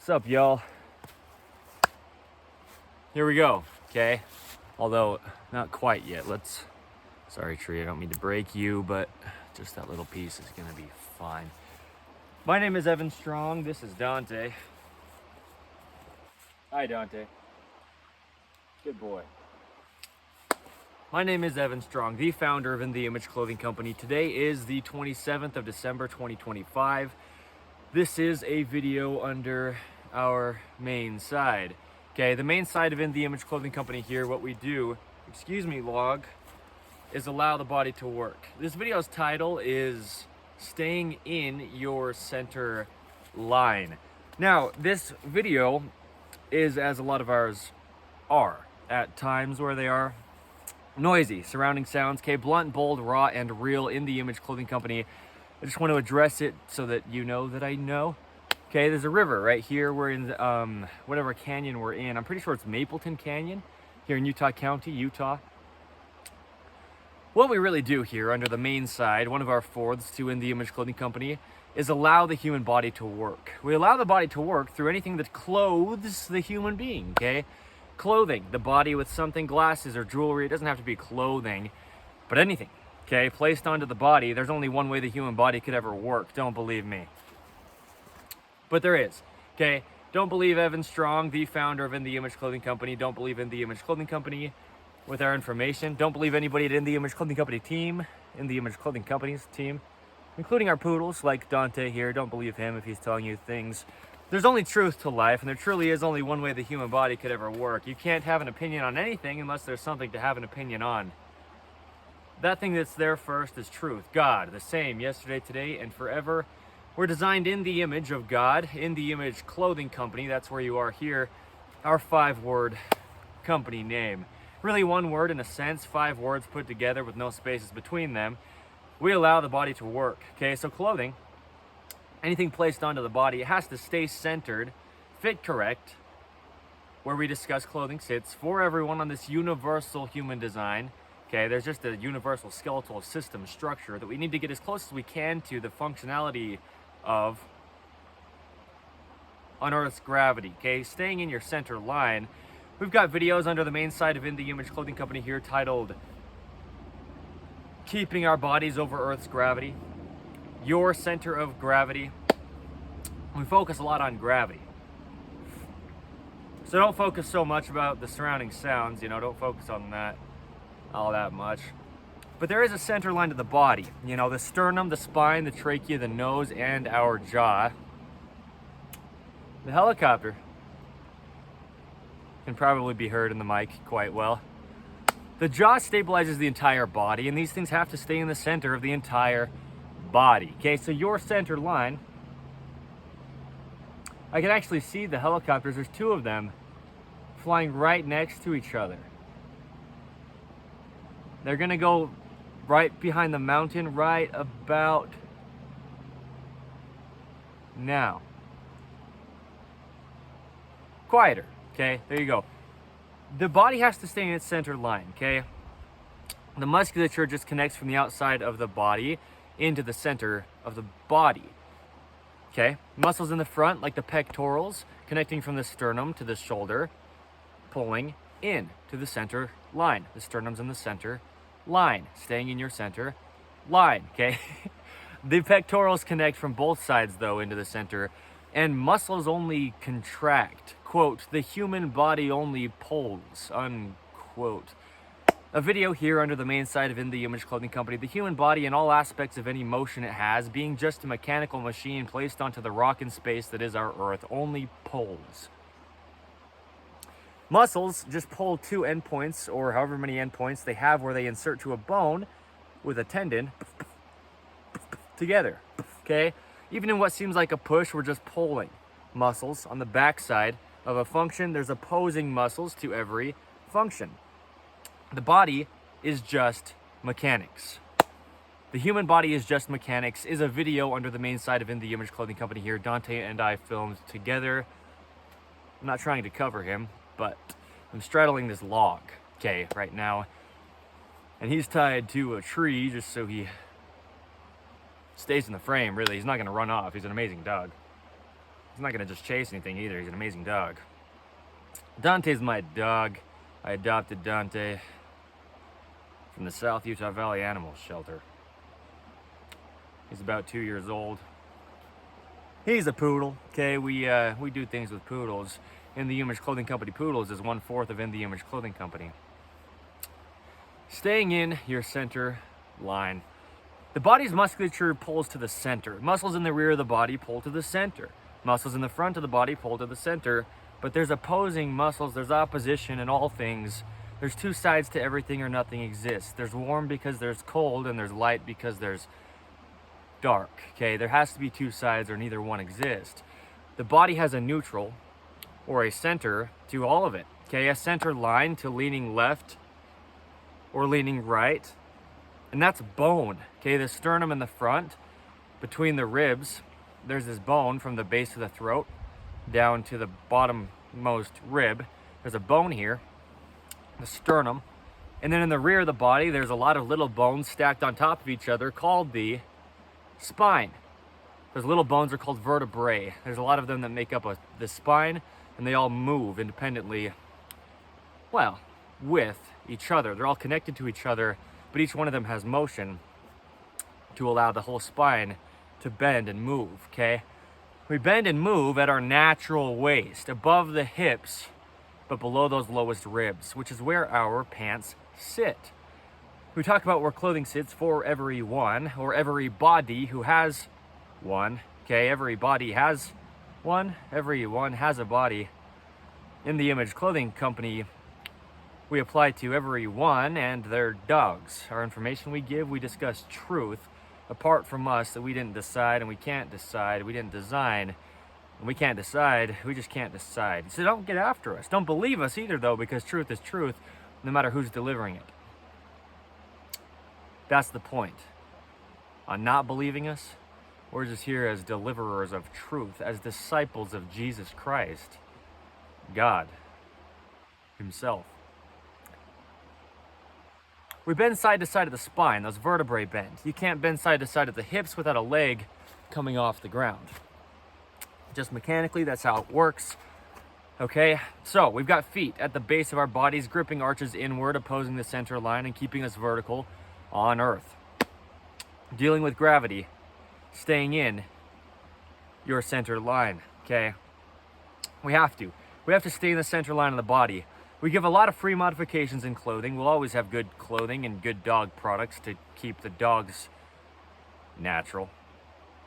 What's up, y'all? Here we go, okay? Although, not quite yet. Sorry, tree, I don't mean to break you, but just that little piece is gonna be fine. My name is Evan Strong. This is Dante. Hi, Dante. Good boy. My name is Evan Strong, the founder of In the Image Clothing Company. Today is the 27th of December, 2025. This is a video under our main side. Okay, the main side of In the Image Clothing Company here, what we do, log, is allow the body to work. This video's title is Staying in Your Center Line. Now, this video is, as a lot of ours are, at times where they are noisy, surrounding sounds, okay, blunt, bold, raw, and real. In the Image Clothing Company. I just want to address it so that you know that I know. Okay, there's a river right here. We're in whatever canyon we're in. I'm pretty sure it's Mapleton Canyon here in Utah County, Utah. What we really do here under the main side, one of our fourths to In the Image Clothing Company, is allow the human body to work. We allow the body to work through anything that clothes the human being, okay? Clothing the body with something, glasses or jewelry. It doesn't have to be clothing, but anything, okay, placed onto the body. There's only one way the human body could ever work. Don't believe me. But there is, okay? Don't believe Evan Strong, the founder of In the Image Clothing Company. Don't believe In the Image Clothing Company with our information. Don't believe anybody at In the Image Clothing Company team, In the Image Clothing Company's team, including our poodles like Dante here. Don't believe him if he's telling you things. There's only truth to life, and there truly is only one way the human body could ever work. You can't have an opinion on anything unless there's something to have an opinion on. That thing that's there first is truth. God, the same yesterday, today, and forever. We're designed in the image of God, In the Image Clothing Company. That's where you are here. Our 5-word company name. Really one word in a sense, 5 words put together with no spaces between them. We allow the body to work. Okay, so clothing, anything placed onto the body, it has to stay centered, fit correct, where we discuss clothing sits for everyone on this universal human design. Okay, there's just a universal skeletal system structure that we need to get as close as we can to the functionality of on Earth's gravity. Okay, staying in your center line. We've got videos under the main side of In the Image Clothing Company here titled Keeping Our Bodies Over Earth's Gravity, Your Center of Gravity. We focus a lot on gravity. So don't focus so much about the surrounding sounds, don't focus on that all that much. But there is a center line to the body, the sternum, the spine, the trachea, the nose, and our jaw. The helicopter can probably be heard in the mic quite well. The jaw stabilizes the entire body, and these things have to stay in the center of the entire body. Okay, so your center line, I can actually see the helicopters. There's 2 of them flying right next to each other. They're gonna go right behind the mountain right about now. Quieter, okay? There you go. The body has to stay in its center line, okay? The musculature just connects from the outside of the body into the center of the body, okay? Muscles in the front, like the pectorals, connecting from the sternum to the shoulder, pulling in to the center line. The sternum's in the center line, staying in your center line, okay? The pectorals connect from both sides, though, into the center, and muscles only contract. Quote, the human body only pulls, unquote. A video here under the main side of In the Image Clothing Company. The human body and all aspects of any motion it has, being just a mechanical machine placed onto the rock in space that is our Earth, only pulls. Muscles just pull 2 endpoints, or however many endpoints they have, where they insert to a bone with a tendon together, okay? Even in what seems like a push, we're just pulling muscles on the backside of a function. There's opposing muscles to every function. The body is just mechanics. The human body is just mechanics is a video under the main side of In the Image Clothing Company here. Dante and I filmed together. I'm not trying to cover him, but I'm straddling this log, okay, right now. And he's tied to a tree just so he stays in the frame, really. He's not going to run off. He's an amazing dog. He's not gonna just chase anything either. He's an amazing dog. Dante's my dog. I adopted Dante from the South Utah Valley Animal Shelter. He's about 2 years old. He's a poodle, okay? We do things with poodles. In the Image Clothing Company poodles is 1/4 of In the Image Clothing Company. Staying in your center line. The body's musculature pulls to the center. Muscles in the rear of the body pull to the center. Muscles in the front of the body pull to the center. But there's opposing muscles, there's opposition in all things. There's two sides to everything or nothing exists. There's warm because there's cold, and there's light because there's dark, okay? There has to be two sides or neither one exists. The body has a neutral or a center to all of it, okay? A center line to leaning left or leaning right, and that's bone, okay? The sternum in the front, between the ribs, there's this bone from the base of the throat down to the bottommost rib. There's a bone here, the sternum, and then in the rear of the body, there's a lot of little bones stacked on top of each other called the spine. Those little bones are called vertebrae. There's a lot of them that make up the spine, and they all move independently, well, with each other. They're all connected to each other, but each one of them has motion to allow the whole spine to bend and move, okay? We bend and move at our natural waist, above the hips, but below those lowest ribs, which is where our pants sit. We talk about where clothing sits for everyone, or every body who has one, okay? Every body has one, everyone has a body. In the Image Clothing Company, we apply to everyone and their dogs. Our information we give, we discuss truth, apart from us, that we didn't decide and we can't decide, we didn't design, and we can't decide, we just can't decide. So don't get after us. Don't believe us either, though, because truth is truth, no matter who's delivering it. That's the point. On not believing us, we're just here as deliverers of truth, as disciples of Jesus Christ, God Himself. We bend side to side of the spine, those vertebrae bend. You can't bend side to side of the hips without a leg coming off the ground. Just mechanically, that's how it works. Okay, so we've got feet at the base of our bodies, gripping arches inward, opposing the center line and keeping us vertical on earth. Dealing with gravity, staying in your center line, okay? We have to stay in the center line of the body. We give a lot of free modifications in clothing. We'll always have good clothing and good dog products to keep the dogs natural,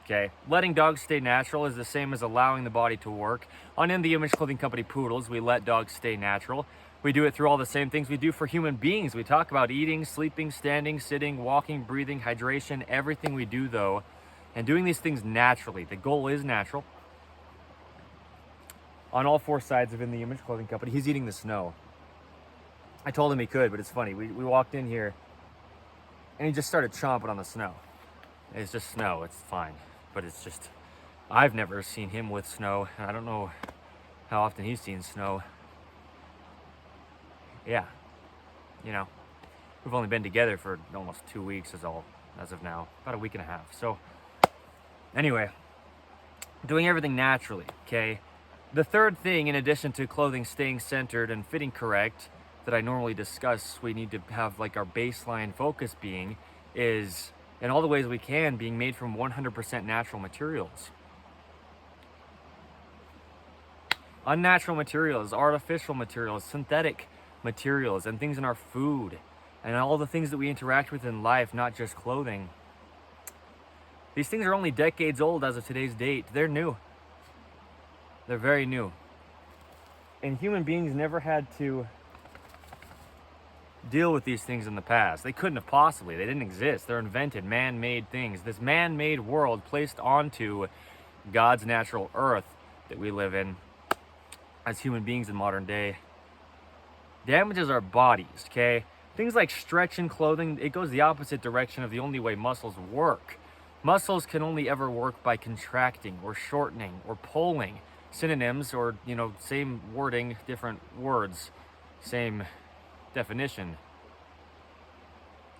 okay? Letting dogs stay natural is the same as allowing the body to work. On In the Image Clothing Company poodles, we let dogs stay natural. We do it through all the same things we do for human beings. We talk about eating, sleeping, standing, sitting, walking, breathing, hydration, everything we do, though, and doing these things naturally. The goal is natural. On all four sides of In the Image Clothing Company, he's eating the snow. I told him he could, but it's funny. We walked in here, and he just started chomping on the snow. It's just snow. It's fine. But it's just, I've never seen him with snow. I don't know how often he's seen snow. Yeah, you know, we've only been together for almost 2 weeks as of now, about a week and a half. So anyway, doing everything naturally, okay? The third thing, in addition to clothing staying centered and fitting correct, that I normally discuss, we need to have like our baseline focus being, is in all the ways we can, being made from 100% natural materials. Unnatural materials, artificial materials, synthetic materials, and things in our food, and all the things that we interact with in life, not just clothing. These things are only decades old as of today's date. They're new. They're very new. And human beings never had to deal with these things in the past. They couldn't have possibly. They didn't exist. They're invented, man-made things. This man-made world placed onto God's natural earth that we live in as human beings in modern day damages our bodies, okay? Things like stretch in clothing, it goes the opposite direction of the only way muscles work. Muscles can only ever work by contracting or shortening or pulling. Synonyms, or, you know, same wording, different words, same definition,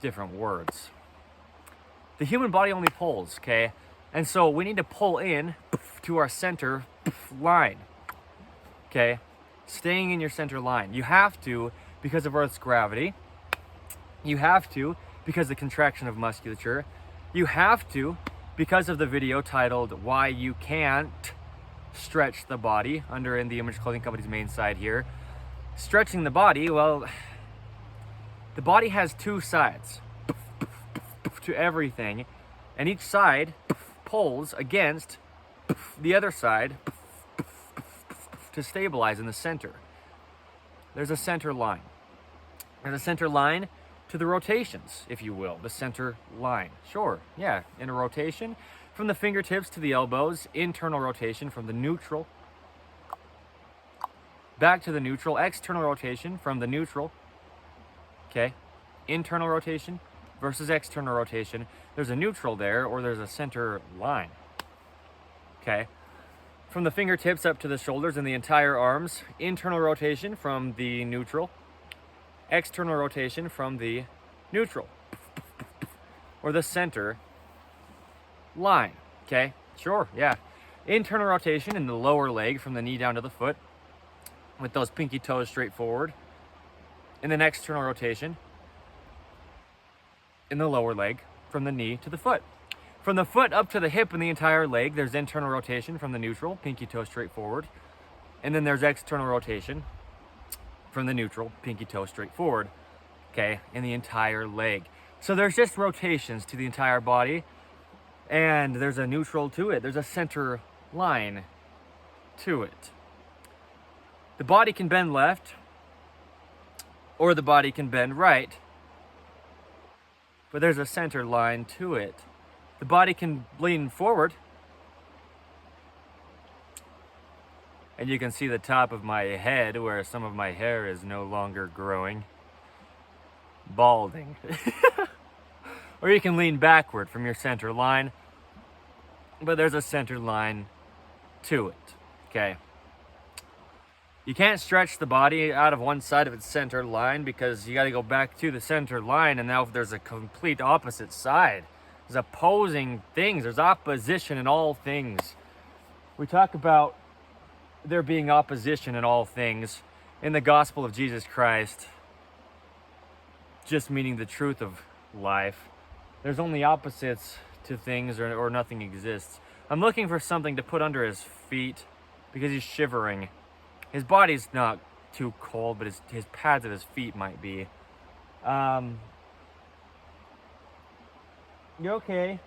different words. The human body only pulls, okay? And so we need to pull in to our center line, okay? Staying in your center line. You have to because of Earth's gravity. You have to because of the contraction of musculature. You have to because of the video titled Why You Can't Stretch the Body under In the Image Clothing Company's main side here. Stretching the body, well, the body has two sides to everything, and each side pulls against the other side to stabilize in the center. There's a center line. There's a center line to the rotations, if you will. The center line. Sure, yeah, in a rotation from the fingertips to the elbows, internal rotation from the neutral back to the neutral, external rotation from the neutral, okay? Internal rotation versus external rotation. There's a neutral there, or there's a center line, okay? From the fingertips up to the shoulders and the entire arms, internal rotation from the neutral, external rotation from the neutral, or the center line, okay? Sure, yeah. Internal rotation in the lower leg from the knee down to the foot, with those pinky toes straight forward, and then external rotation in the lower leg from the knee to the foot. From the foot up to the hip and the entire leg, there's internal rotation from the neutral, pinky toe straight forward, and then there's external rotation from the neutral, pinky toe straight forward, okay, in the entire leg. So there's just rotations to the entire body, and there's a neutral to it. There's a center line to it. The body can bend left, or the body can bend right, but there's a center line to it. The body can lean forward, and you can see the top of my head where some of my hair is no longer growing. Balding. Or you can lean backward from your center line, but there's a center line to it, okay? You can't stretch the body out of one side of its center line because you got to go back to the center line, and now there's a complete opposite side. There's opposing things. There's opposition in all things. We talk about there being opposition in all things in the gospel of Jesus Christ, just meaning the truth of life. There's only opposites to things, or nothing exists. I'm looking for something to put under his feet because he's shivering. His body's not too cold, but his pads of his feet might be. You okay?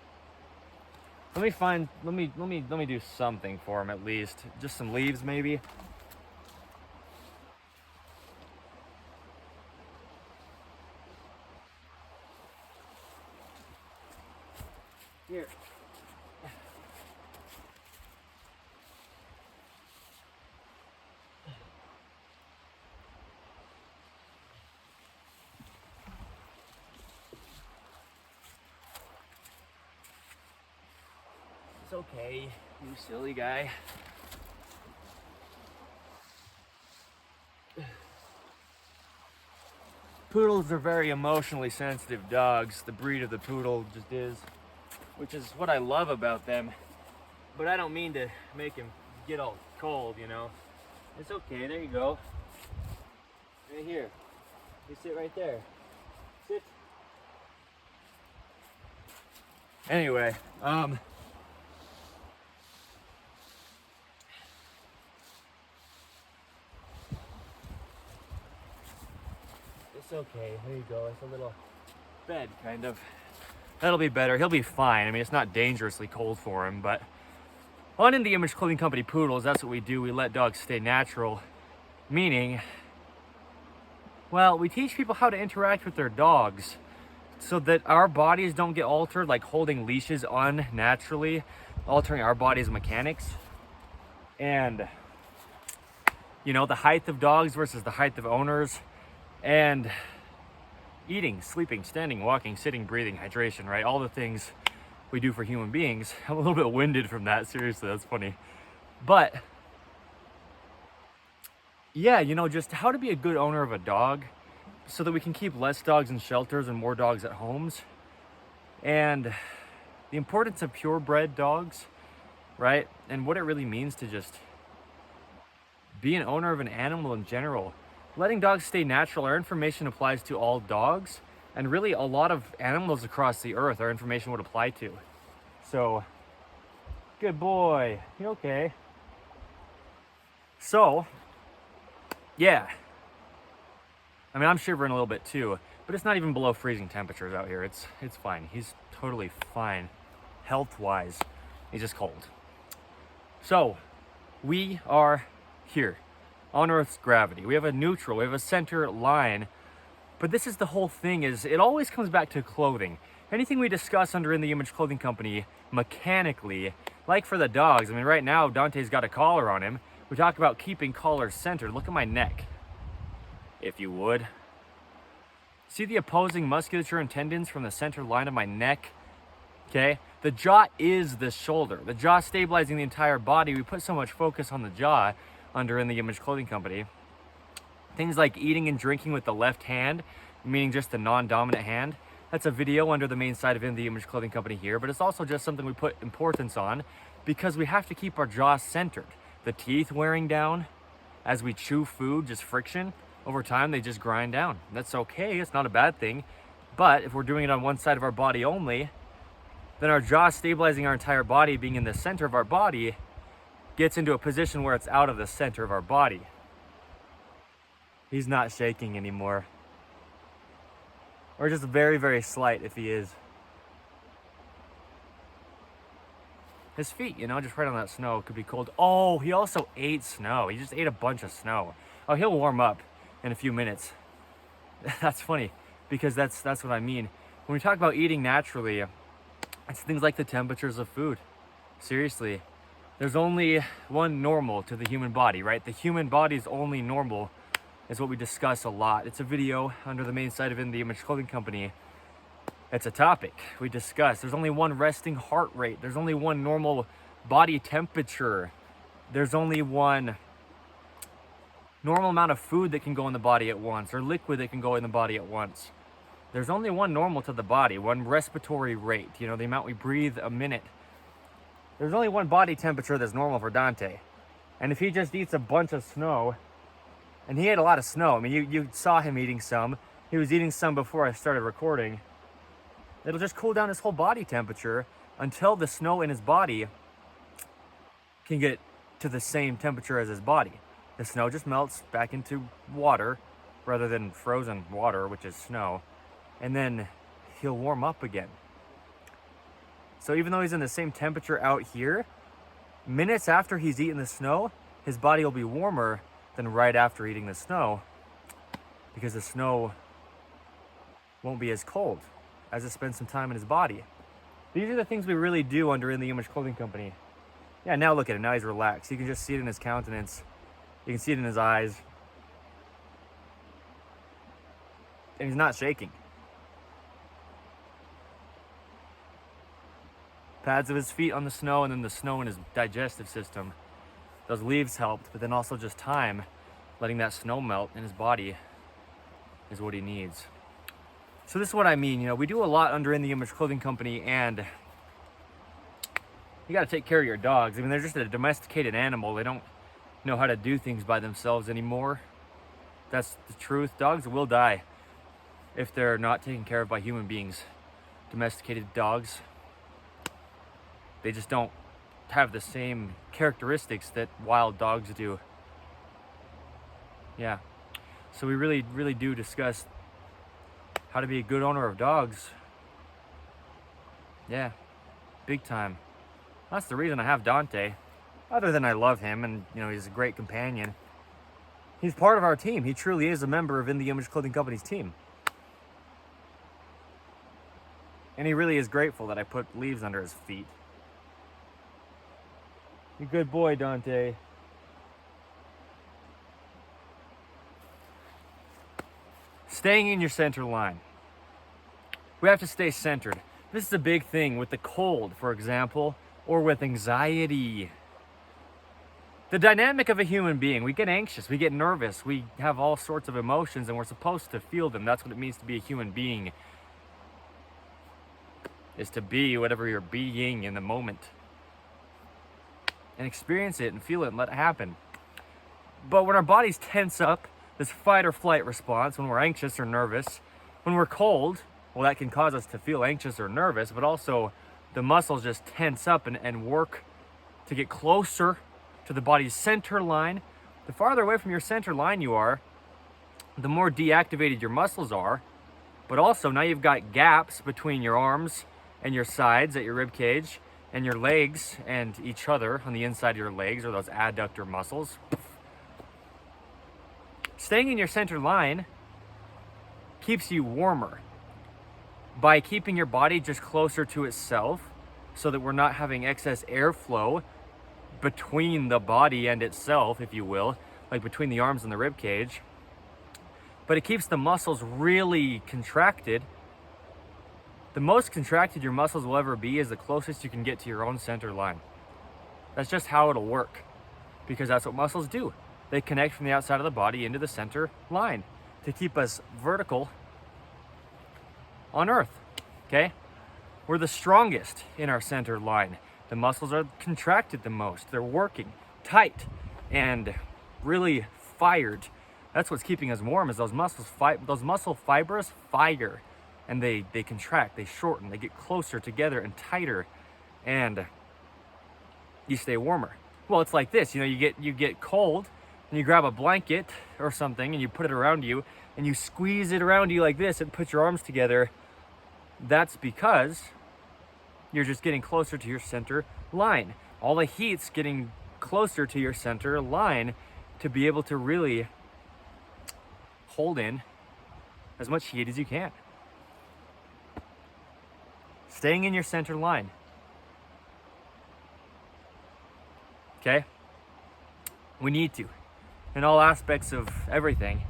Let me do something for him at least. Just some leaves maybe. Here. It's okay, you silly guy. Poodles are very emotionally sensitive dogs. The breed of the poodle just is, which is what I love about them. But I don't mean to make him get all cold, you know. It's okay, there you go. Right here. You sit right there. Sit. Anyway, it's okay, there you go. It's a little bed, kind of. That'll be better. He'll be fine. I mean, it's not dangerously cold for him, but on In the Image Clothing Company Poodles, that's what we do. We let dogs stay natural, meaning, well, we teach people how to interact with their dogs so that our bodies don't get altered, like holding leashes unnaturally, altering our body's mechanics. And, you know, the height of dogs versus the height of owners, and eating, sleeping, standing, walking, sitting, breathing, hydration, right? All the things we do for human beings. I'm a little bit winded from that, seriously, that's funny. But yeah, you know, just how to be a good owner of a dog so that we can keep less dogs in shelters and more dogs at homes. And the importance of purebred dogs, right? And what it really means to just be an owner of an animal in general. Letting dogs stay natural, our information applies to all dogs, and really a lot of animals across the earth our information would apply to. So, good boy, you okay? So, yeah. I mean, I'm shivering a little bit too, but it's not even below freezing temperatures out here. It's fine. He's totally fine, health-wise. He's just cold. So, we are here on Earth's gravity. We have a neutral, we have a center line, but this is the whole thing, is it always comes back to clothing. Anything we discuss under In the Image Clothing Company mechanically, like for the dogs, I mean, right now Dante's got a collar on him. We talk about keeping collars centered. Look at my neck, if you would. See the opposing musculature and tendons from the center line of my neck? Okay, the jaw is the shoulder. The jaw stabilizing the entire body. We put so much focus on the jaw under In the Image Clothing Company. Things like eating and drinking with the left hand, meaning just the non-dominant hand. That's a video under the main side of In the Image Clothing Company here, but it's also just something we put importance on because we have to keep our jaw centered. The teeth wearing down as we chew food, just friction. Over time, they just grind down. That's okay, it's not a bad thing. But if we're doing it on one side of our body only, then our jaw stabilizing our entire body, being in the center of our body, gets into a position where it's out of the center of our body. He's not shaking anymore. Or just very, very slight if he is. His feet, you know, just right on that snow, could be cold. Oh, he also ate snow. He just ate a bunch of snow. Oh, he'll warm up in a few minutes. That's funny, because that's what I mean. When we talk about eating naturally, it's things like the temperatures of food. Seriously, there's only one normal to the human body, right? The human body is only normal, is what we discuss a lot. It's a video under the main site of In the Image Clothing Company. It's a topic we discuss. There's only one resting heart rate. There's only one normal body temperature. There's only one normal amount of food that can go in the body at once, or liquid that can go in the body at once. There's only one normal to the body, one respiratory rate, you know, the amount we breathe a minute. There's only one body temperature that's normal for Dante. And if he just eats a bunch of snow, and he ate a lot of snow, I mean, you saw him eating some. He was eating some before I started recording. It'll just cool down his whole body temperature until the snow in his body can get to the same temperature as his body. The snow just melts back into water rather than frozen water, which is snow, and then he'll warm up again. So even though he's in the same temperature out here, minutes after he's eaten the snow, his body will be warmer than right after eating the snow, because the snow won't be as cold as it spends some time in his body. These are the things we really do under In the Image Clothing Company. Yeah, now look at him. Now he's relaxed. You can just see it in his countenance. You can see it in his eyes. And he's not shaking. Pads of his feet on the snow, and then the snow in his digestive system. Those leaves helped, but then also just time, letting that snow melt in his body is what he needs. So this is what I mean, you know, we do a lot under In the Image Clothing Company, and you got to take care of your dogs. I mean, they're just a domesticated animal. They don't know how to do things by themselves anymore. That's the truth. Dogs will die if they're not taken care of by human beings. Domesticated dogs, they just don't have the same characteristics that wild dogs do. Yeah. So we really, really do discuss how to be a good owner of dogs. Yeah, big time. That's the reason I have Dante. Other than I love him, and you know, he's a great companion. He's part of our team. He truly is a member of In the Image Clothing Company's team. And he really is grateful that I put leaves under his feet. You good boy, Dante. Staying in your center line. We have to stay centered. This is a big thing with the cold, for example, or with anxiety. The dynamic of a human being, we get anxious, we get nervous, we have all sorts of emotions, and we're supposed to feel them. That's what it means to be a human being. is to be whatever you're being in the moment. And experience it and feel it and let it happen. But when our bodies tense up, this fight or flight response, when we're anxious or nervous, when we're cold, well, that can cause us to feel anxious or nervous, but also the muscles just tense up and work to get closer to the body's center line. The farther away from your center line you are, the more deactivated your muscles are, but also now you've got gaps between your arms and your sides at your rib cage and your legs and each other on the inside of your legs, or those adductor muscles. Staying in your center line keeps you warmer by keeping your body just closer to itself so that we're not having excess airflow between the body and itself, if you will, like between the arms and the rib cage. But it keeps the muscles really contracted. The most contracted your muscles will ever be is the closest you can get to your own center line. That's just how it'll work, because that's what muscles do. They connect from the outside of the body into the center line to keep us vertical on Earth, okay? We're the strongest in our center line. The muscles are contracted the most. They're working tight and really fired. That's what's keeping us warm, is those muscle fibers fire, and they contract, they shorten, they get closer together and tighter, and you stay warmer. Well, it's like this, you get cold and you grab a blanket or something and you put it around you and you squeeze it around you like this and put your arms together. That's because you're just getting closer to your center line. All the heat's getting closer to your center line to be able to really hold in as much heat as you can. Staying in your center line. Okay? We need to, in all aspects of everything,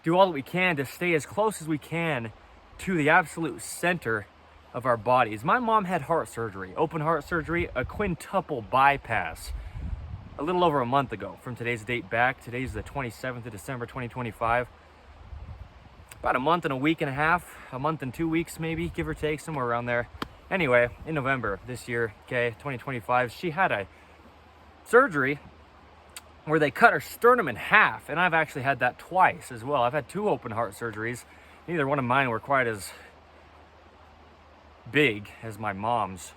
do all that we can to stay as close as we can to the absolute center of our bodies. My mom had heart surgery, open heart surgery, a quintuple bypass, a little over a month ago from today's date back. Today's the 27th of December, 2025. About a month and a week and a half, a month and 2 weeks maybe, give or take, somewhere around there. Anyway, in November this year, okay, 2025, she had a surgery where they cut her sternum in half, and I've actually had that twice as well. I've had 2 open heart surgeries. Neither one of mine were quite as big as my mom's,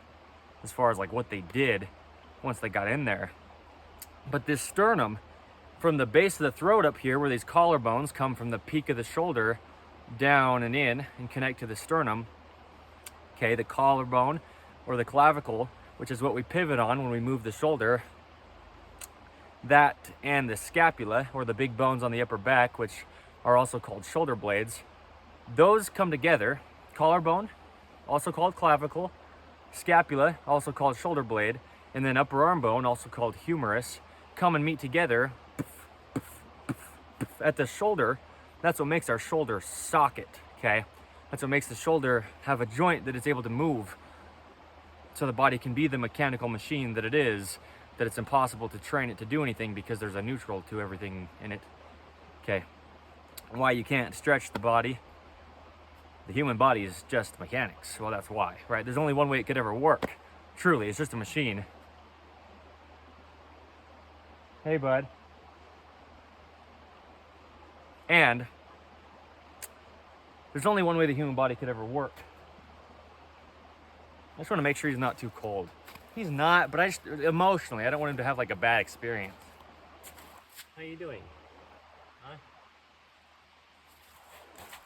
as far as like what they did once they got in there. But this sternum, from the base of the throat up here, where these collarbones come from the peak of the shoulder down and in and connect to the sternum, okay, the collarbone or the clavicle, which is what we pivot on when we move the shoulder, that and the scapula, or the big bones on the upper back, which are also called shoulder blades, those come together. Collarbone, also called clavicle, scapula, also called shoulder blade, and then upper arm bone, also called humerus, come and meet together at the shoulder. That's what makes our shoulder socket, okay? That's what makes the shoulder have a joint that is able to move, so the body can be the mechanical machine that it is, that it's impossible to train it to do anything because there's a neutral to everything in it, okay? Why you can't stretch the body. The human body is just mechanics. Well, that's why, right? There's only one way it could ever work. Truly, it's just a machine. Hey, bud. And there's only one way the human body could ever work. I just want to make sure he's not too cold. He's not, but I just, emotionally, I don't want him to have like a bad experience. How you doing? Huh?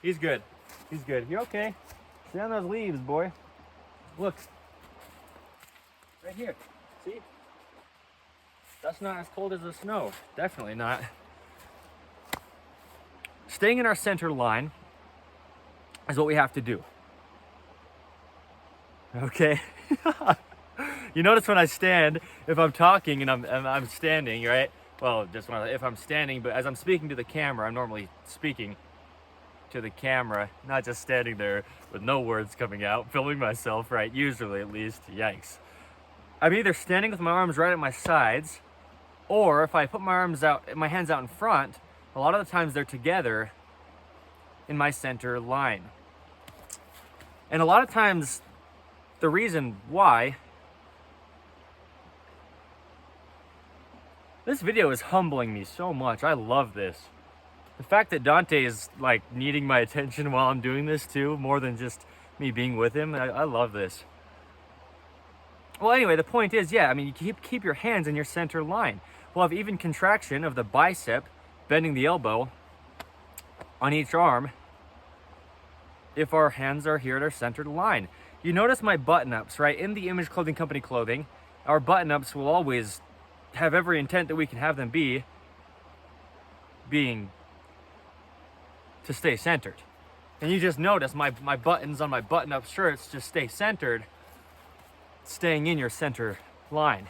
He's good. He's good. You're okay. Sit on those leaves, boy. Look. Right here. See? That's not as cold as the snow. Definitely not. Staying in our center line is what we have to do. Okay? You notice when I stand, if I'm talking and I'm standing, right? Well, just if I'm standing, but as I'm speaking to the camera, I'm normally speaking to the camera, not just standing there with no words coming out, filming myself, right? Usually, at least. Yikes. I'm either standing with my arms right at my sides, or if I put my arms out, my hands out in front, a lot of the times they're together in my center line. And a lot of times the reason why this video is humbling me so much. I love this. The fact that Dante is like needing my attention while I'm doing this too, more than just me being with him, I love this. Well, anyway, the point is, yeah, I mean, you keep your hands in your center line. We'll have even contraction of the bicep, bending the elbow on each arm if our hands are here at our centered line. You notice my button-ups, right? In the Image Clothing Company clothing, our button-ups will always have every intent that we can have them being to stay centered. And you just notice my buttons on my button-up shirts just stay centered, staying in your center line.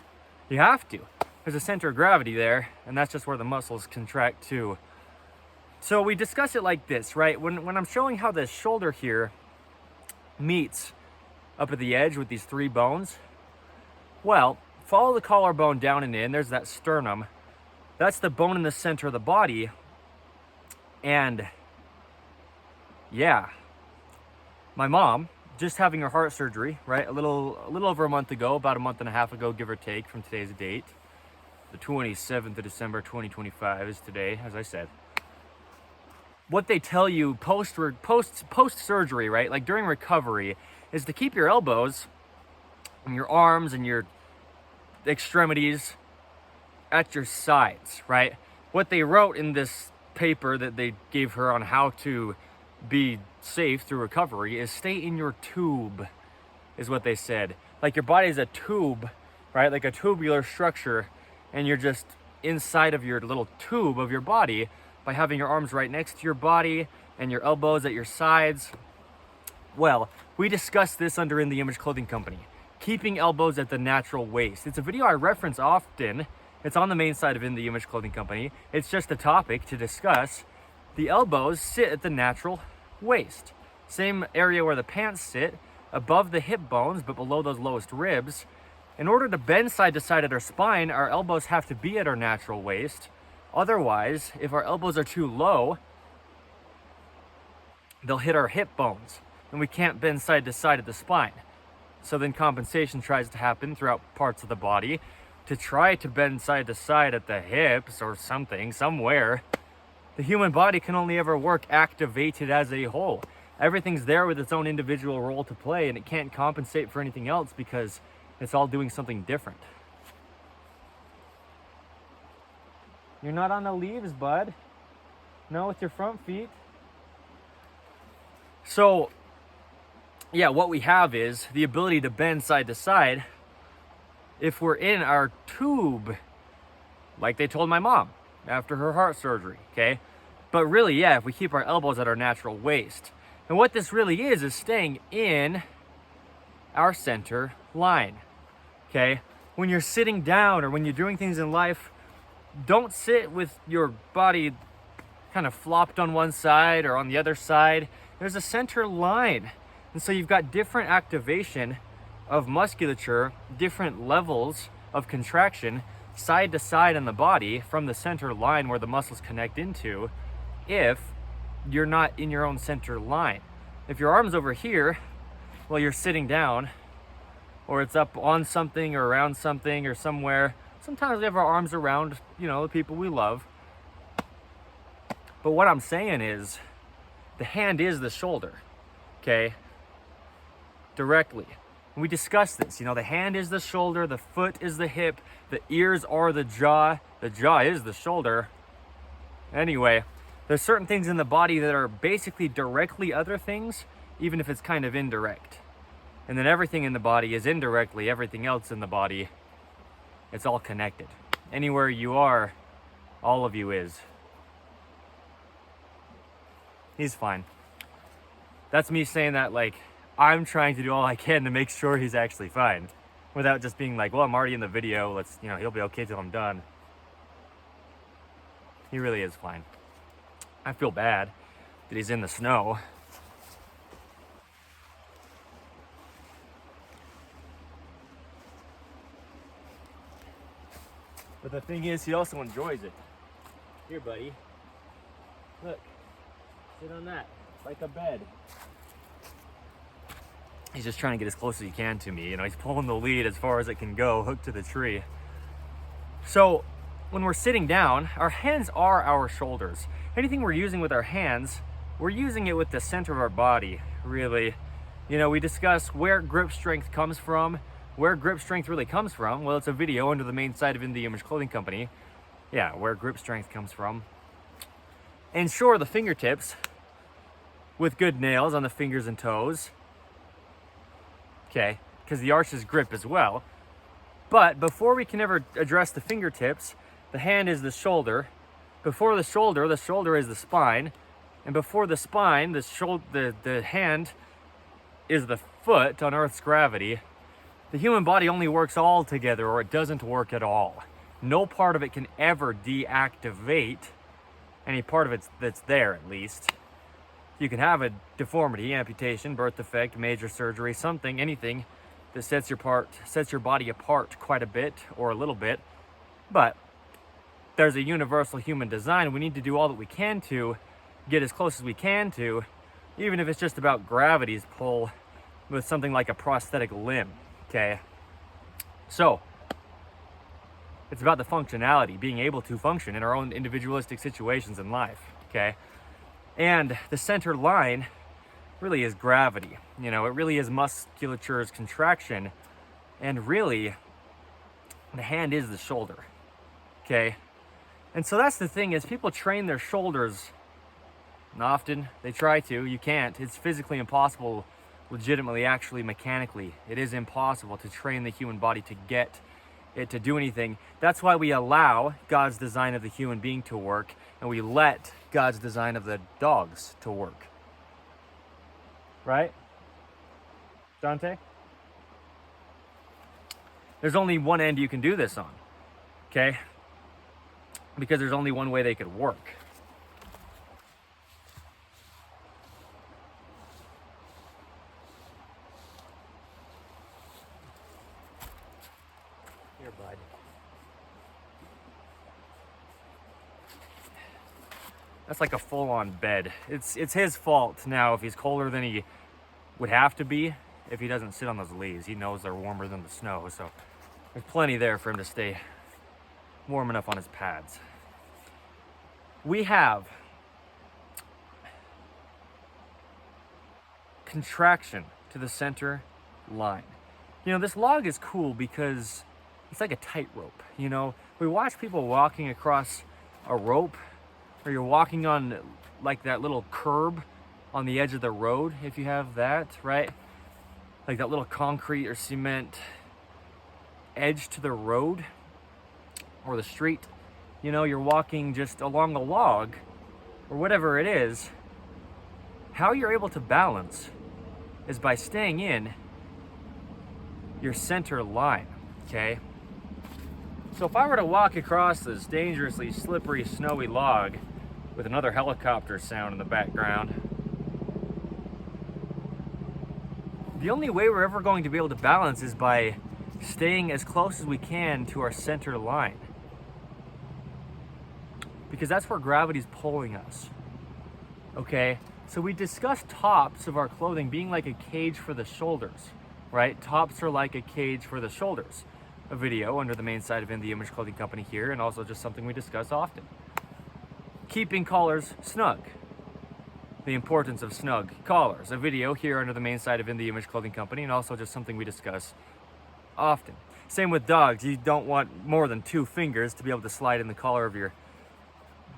You have to. There's a center of gravity there, and that's just where the muscles contract too. So we discuss it like this, right? When I'm showing how the shoulder here meets up at the edge with these three bones, well, follow the collarbone down and in. There's that sternum. That's the bone in the center of the body. And yeah, my mom, just having her heart surgery, right? A little over a month ago, about a month and a half ago, give or take, from today's date. The 27th of December, 2025 is today, as I said. What they tell you post-surgery, right? Like during recovery, is to keep your elbows and your arms and your extremities at your sides, right? What they wrote in this paper that they gave her on how to be safe through recovery is stay in your tube, is what they said. Like your body is a tube, right? Like a tubular structure, and you're just inside of your little tube of your body by having your arms right next to your body and your elbows at your sides. Well, we discussed this under In the Image Clothing Company. Keeping elbows at the natural waist. It's a video I reference often. It's on the main side of In the Image Clothing Company. It's just a topic to discuss. The elbows sit at the natural waist. Same area where the pants sit, above the hip bones, but below those lowest ribs. In order to bend side to side at our spine, our elbows have to be at our natural waist. Otherwise, if our elbows are too low, they'll hit our hip bones, and we can't bend side to side at the spine. So then compensation tries to happen throughout parts of the body to try to bend side to side at the hips or something, somewhere. The human body can only ever work activated as a whole. Everything's there with its own individual role to play, and it can't compensate for anything else because it's all doing something different. You're not on the leaves, bud. No, with your front feet. So, yeah, what we have is the ability to bend side to side if we're in our tube, like they told my mom after her heart surgery, okay? But really, yeah, if we keep our elbows at our natural waist. And what this really is staying in our center line, okay? When you're sitting down or when you're doing things in life, don't sit with your body kind of flopped on one side or on the other side. There's a center line. And so you've got different activation of musculature, different levels of contraction, side to side in the body from the center line where the muscles connect into, if you're not in your own center line. If your arm's over here while you're sitting down, or it's up on something or around something or somewhere, sometimes we have our arms around, the people we love. But what I'm saying is, the hand is the shoulder, okay? Directly. And we discussed this, the hand is the shoulder, the foot is the hip, the ears are the jaw is the shoulder. Anyway, there's certain things in the body that are basically directly other things, even if it's kind of indirect. And then everything in the body is indirectly everything else in the body. It's all connected. Anywhere you are, all of you is. He's fine. That's me saying that like I'm trying to do all I can to make sure he's actually fine, without just being like, well, I'm already in the video, let's, he'll be okay till I'm done. He really is fine. I feel bad that he's in the snow. But the thing is, he also enjoys it. Here, buddy. Look. Sit on that. Like a bed. He's just trying to get as close as he can to me. You know, he's pulling the lead as far as it can go, hooked to the tree. So when we're sitting down, our hands are our shoulders. Anything we're using with our hands, we're using it with the center of our body, really. You know, we discuss where grip strength comes from. Where grip strength really comes from, well, it's a video under the main site of In The Image Clothing Company. Yeah, where grip strength comes from. And sure, the fingertips, with good nails on the fingers and toes. Okay, because the arch is grip as well. But before we can ever address the fingertips, the hand is the shoulder. Before the shoulder is the spine. And before the spine, the hand is the foot on Earth's gravity. The human body only works all together, or it doesn't work at all. No part of it can ever deactivate any part of it that's there, at least. You can have a deformity, amputation, birth defect, major surgery, something, anything that sets your body apart quite a bit or a little bit. But there's a universal human design. We need to do all that we can to get as close as we can to, even if it's just about gravity's pull with something like a prosthetic limb, okay? So, it's about the functionality, being able to function in our own individualistic situations in life, okay? And the center line really is gravity. You know, it really is musculature's contraction. And really, the hand is the shoulder, okay? And so that's the thing, is people train their shoulders, and often they try to. You can't. It's physically impossible, legitimately, actually, mechanically. It is impossible to train the human body to get it to do anything. That's why we allow God's design of the human being to work, and we let God's design of the dogs to work. Right? Dante? There's only one end you can do this on, okay? Because there's only one way they could work. Here, bud. That's like a full-on bed. It's his fault now if he's colder than he would have to be if he doesn't sit on those leaves. He knows they're warmer than the snow, so there's plenty there for him to stay warm enough on his pads. We have contraction to the center line. You know, this log is cool because it's like a tightrope. You know, we watch people walking across a rope, or you're walking on like that little curb on the edge of the road, if you have that, right? Like that little concrete or cement edge to the road or the street. You know, you're walking just along a log or whatever it is. How you're able to balance is by staying in your center line, okay? So if I were to walk across this dangerously slippery, snowy log with another helicopter sound in the background, the only way we're ever going to be able to balance is by staying as close as we can to our center line. Because that's where gravity's pulling us, okay? So we discussed tops of our clothing being like a cage for the shoulders, right? Tops are like a cage for the shoulders. A video under the main site of In The Image Clothing Company here, and also just something we discuss often. Keeping collars snug. The importance of snug collars. A video here under the main site of In The Image Clothing Company, and also just something we discuss often. Same with dogs. You don't want more than 2 fingers to be able to slide in the collar of your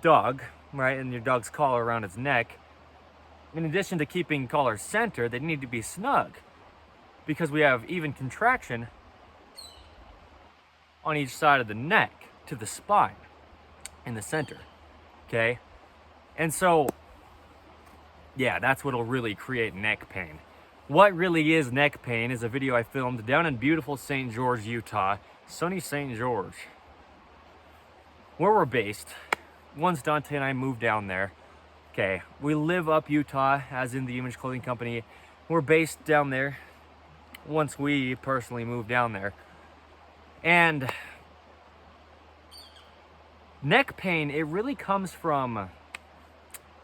dog, right? And your dog's collar around its neck. In addition to keeping collars centered, they need to be snug because we have even contraction on each side of the neck to the spine in the center, okay? And so, yeah, that's what'll really create neck pain. What really is neck pain is a video I filmed down in beautiful St. George, Utah, sunny St. George, where we're based. Once Dante and I moved down there, okay, we live up Utah, as In The Image Clothing Company. We're based down there once we personally moved down there. And neck pain, it really comes from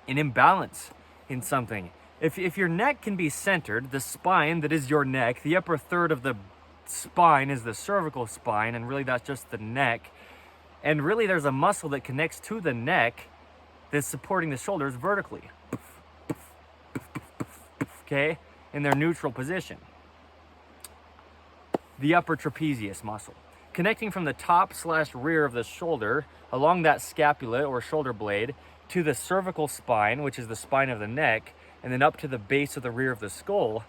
an imbalance in something. If your neck can be centered, the spine that is your neck, the upper third of the spine is the cervical spine, and really that's just the neck. And really there's a muscle that connects to the neck that's supporting the shoulders vertically. Okay? In their neutral position. The upper trapezius muscle. Connecting from the top/rear of the shoulder along that scapula or shoulder blade to the cervical spine, which is the spine of the neck, and then up to the base of the rear of the skull.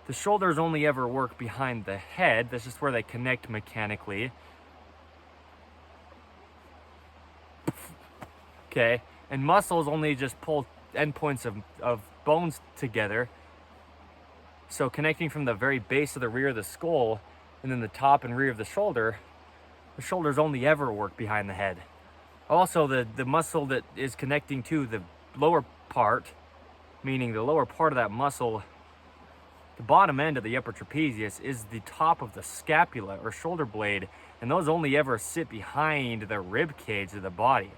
The shoulders only ever work behind the head. That's just where they connect mechanically. Okay, and muscles only just pull endpoints of bones together. So connecting from the very base of the rear of the skull and then the top and rear of the shoulders only ever work behind the head. Also, the muscle that is connecting to the lower part, meaning the lower part of that muscle, the bottom end of the upper trapezius, is the top of the scapula or shoulder blade, and those only ever sit behind the rib cage of the body.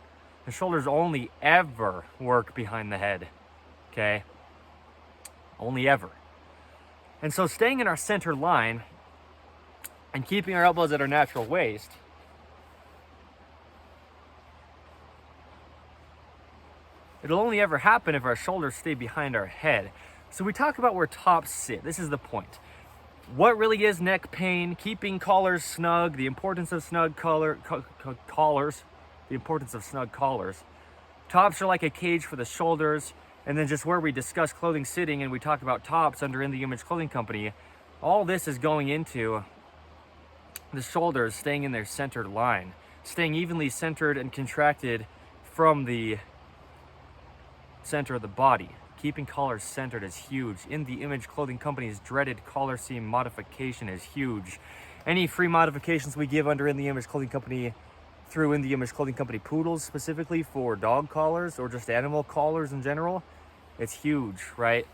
The shoulders only ever work behind the head, okay? Only ever. And so staying in our center line and keeping our elbows at our natural waist, it'll only ever happen if our shoulders stay behind our head. So we talk about where tops sit. This is the point. What really is neck pain, keeping collars snug, the importance of snug collars, the importance of snug collars. Tops are like a cage for the shoulders, and then just where we discuss clothing sitting and we talk about tops under In The Image Clothing Company, all this is going into the shoulders staying in their centered line, staying evenly centered and contracted from the center of the body. Keeping collars centered is huge. In The Image Clothing Company's dreaded collar seam modification is huge. Any free modifications we give under In The Image Clothing Company through In The Image Clothing Company poodles, specifically for dog collars or just animal collars in general, it's huge, right?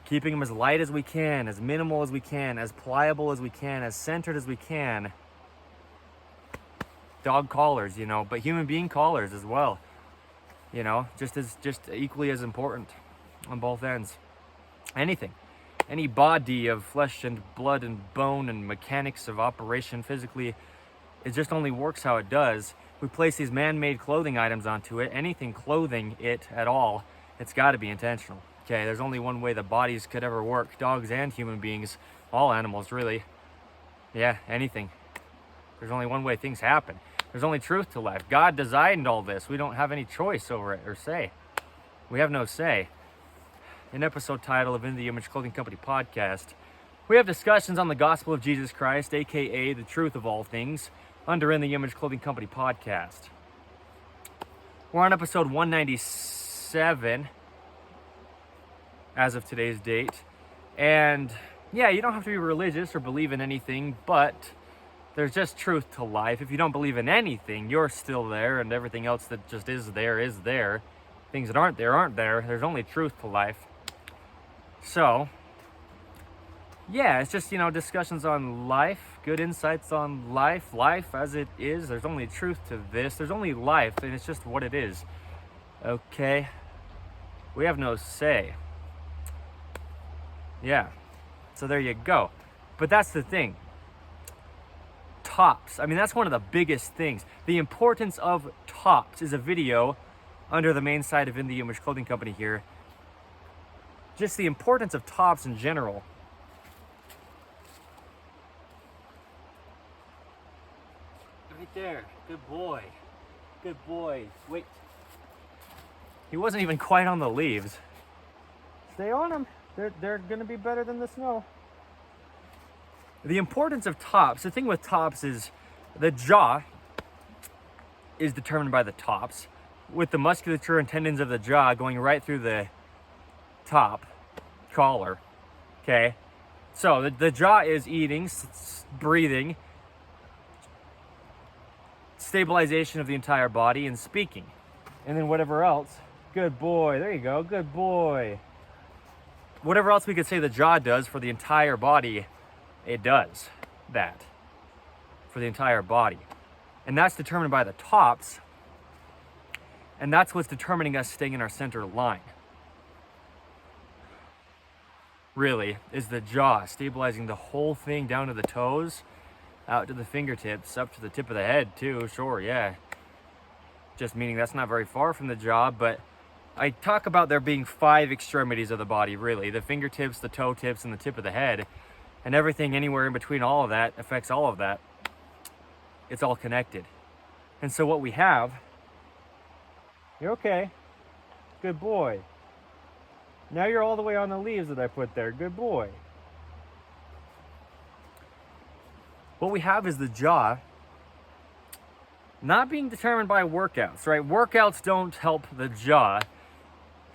Keeping them as light as we can, as minimal as we can, as pliable as we can, as centered as we can. Dog collars, you know, but human being collars as well. You know, just equally as important on both ends. Anything. Any body of flesh and blood and bone and mechanics of operation physically, it just only works how it does. We place these man-made clothing items onto it. Anything clothing it at all, it's got to be intentional. Okay, there's only one way the bodies could ever work. Dogs and human beings, all animals really. Yeah, anything. There's only one way things happen. There's only truth to life. God designed all this. We don't have any choice over it or say. We have no say. An episode title of In The Image Clothing Company podcast, we have discussions on the gospel of Jesus Christ, aka the truth of all things, under In The Image Clothing Company podcast. We're on episode 197 as of today's date. And yeah, you don't have to be religious or believe in anything, but there's just truth to life. If you don't believe in anything, you're still there, and everything else that just is there is there. Things that aren't there aren't there. There's only truth to life. So, yeah, it's just, you know, discussions on life, good insights on life as it is. There's only truth to this. There's only life, and it's just what it is. Okay? We have no say. Yeah. So there you go. But that's the thing. Tops. I mean, that's one of the biggest things. The importance of tops is a video under the main site of In The Image Clothing Company here. Just the importance of tops in general. Right there. Good boy. Good boy. Wait. He wasn't even quite on the leaves. Stay on them. They're going to be better than the snow. The importance of tops. The thing with tops is the jaw is determined by the tops, with the musculature and tendons of the jaw going right through the top collar. Okay? So the jaw is eating, breathing, stabilization of the entire body, and speaking. And then whatever else. Good boy. There you go. Good boy. Whatever else we could say the jaw does for the entire body, it does that for the entire body. And that's determined by the tops. And that's what's determining us staying in our center line. really, is the jaw, stabilizing the whole thing down to the toes, out to the fingertips, up to the tip of the head too, sure, yeah. Just meaning that's not very far from the jaw, but I talk about there being 5 extremities of the body, really. The fingertips, the toe tips, and the tip of the head. And everything anywhere in between all of that affects all of that. It's all connected. And so what we have... You're okay. Good boy. Now you're all the way on the leaves that I put there. Good boy. What we have is the jaw not being determined by workouts, right? Workouts don't help the jaw.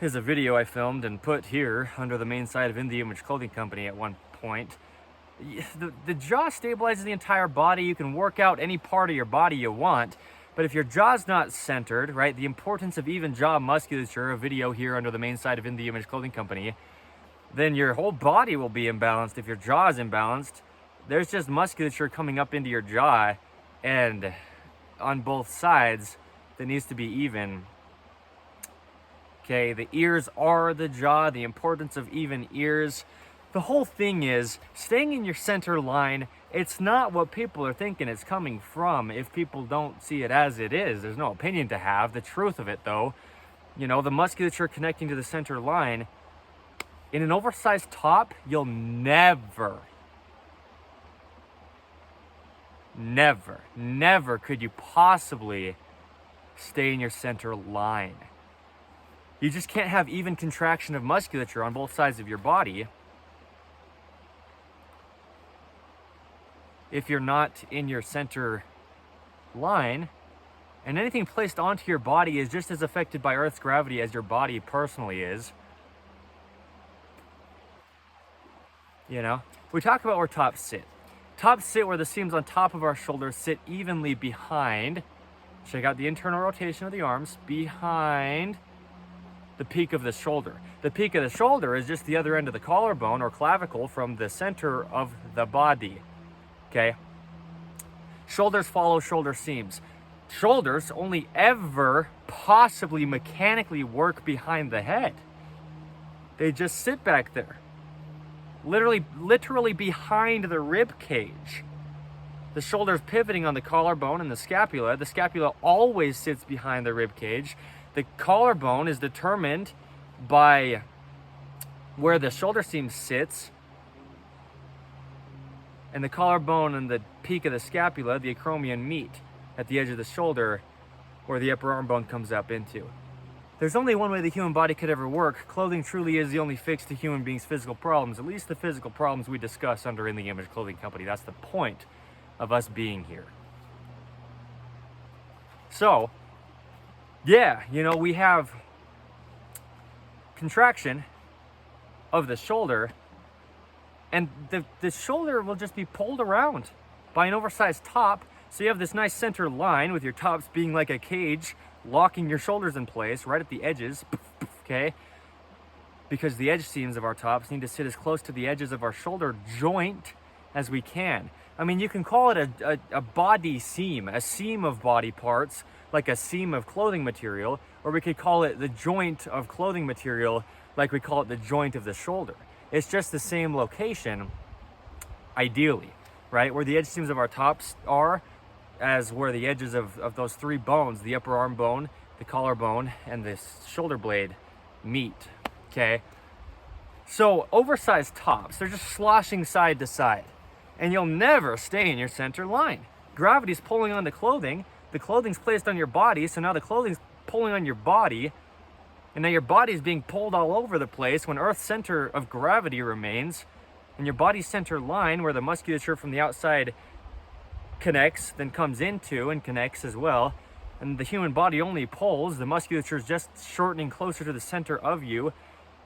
Here's a video I filmed and put here under the main site of In The Image Clothing Company at one point. The jaw stabilizes the entire body. You can work out any part of your body you want, but if your jaw's not centered, right, the importance of even jaw musculature, a video here under the main site of In The Image Clothing Company, then your whole body will be imbalanced. If your jaw is imbalanced, there's just musculature coming up into your jaw, and on both sides that needs to be even. Okay, the ears are the jaw, the importance of even ears. The whole thing is staying in your center line. It's not what people are thinking it's coming from if people don't see it as it is. There's no opinion to have. The truth of it, though, you know, the musculature connecting to the center line, in an oversized top, you'll never could you possibly stay in your center line. You just can't have even contraction of musculature on both sides of your body if you're not in your center line. And anything placed onto your body is just as affected by Earth's gravity as your body personally is. You know, we talk about where tops sit. Tops sit where the seams on top of our shoulders sit evenly behind. Check out the internal rotation of the arms, behind the peak of the shoulder. The peak of the shoulder is just the other end of the collarbone or clavicle from the center of the body. Okay? Shoulders follow shoulder seams. Shoulders only ever possibly mechanically work behind the head. They just sit back there. Literally behind the rib cage. The shoulders pivoting on the collarbone and the scapula. The scapula always sits behind the rib cage. The collarbone is determined by where the shoulder seam sits. And the collarbone and the peak of the scapula, the acromion, meet at the edge of the shoulder where the upper arm bone comes up into. There's only one way the human body could ever work. Clothing truly is the only fix to human beings' physical problems, at least the physical problems we discuss under In The Image Clothing Company. That's the point of us being here. So, yeah, you know, we have contraction of the shoulder, and the shoulder will just be pulled around by an oversized top. So you have this nice center line with your tops being like a cage, locking your shoulders in place right at the edges, okay? Because the edge seams of our tops need to sit as close to the edges of our shoulder joint as we can. I mean, you can call it a body seam, a seam of body parts, like a seam of clothing material, or we could call it the joint of clothing material, like we call it the joint of the shoulder. It's just the same location, ideally, right? Where the edge seams of our tops are, as where the edges of those 3 bones, the upper arm bone, the collarbone, and the shoulder blade meet, okay? So oversized tops, they're just sloshing side to side, and you'll never stay in your center line. Gravity's pulling on the clothing's placed on your body, so now the clothing's pulling on your body, and now your body's being pulled all over the place when Earth's center of gravity remains, and your body's center line, where the musculature from the outside connects, then comes into and connects as well, and the human body only pulls, the musculature is just shortening closer to the center of you.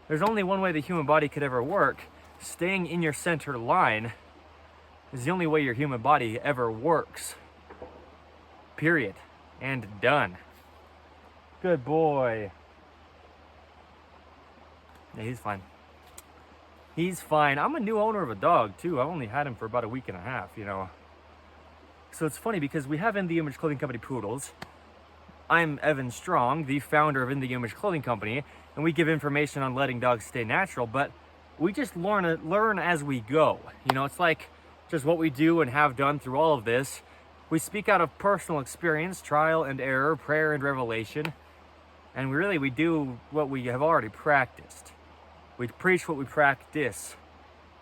There's only one way the human body could ever work. Staying in your center line is the only way your human body ever works. Period. And done. Good boy. Yeah, he's fine. He's fine. I'm a new owner of a dog too. I've only had him for about a week and a half, you know. So it's funny because we have In The Image Clothing Company poodles. I'm Evan Strong, the founder of In The Image Clothing Company, and we give information on letting dogs stay natural, but we just learn as we go. You know, it's like just what we do and have done through all of this. We speak out of personal experience, trial and error, prayer and revelation, and we do what we have already practiced. We preach what we practice.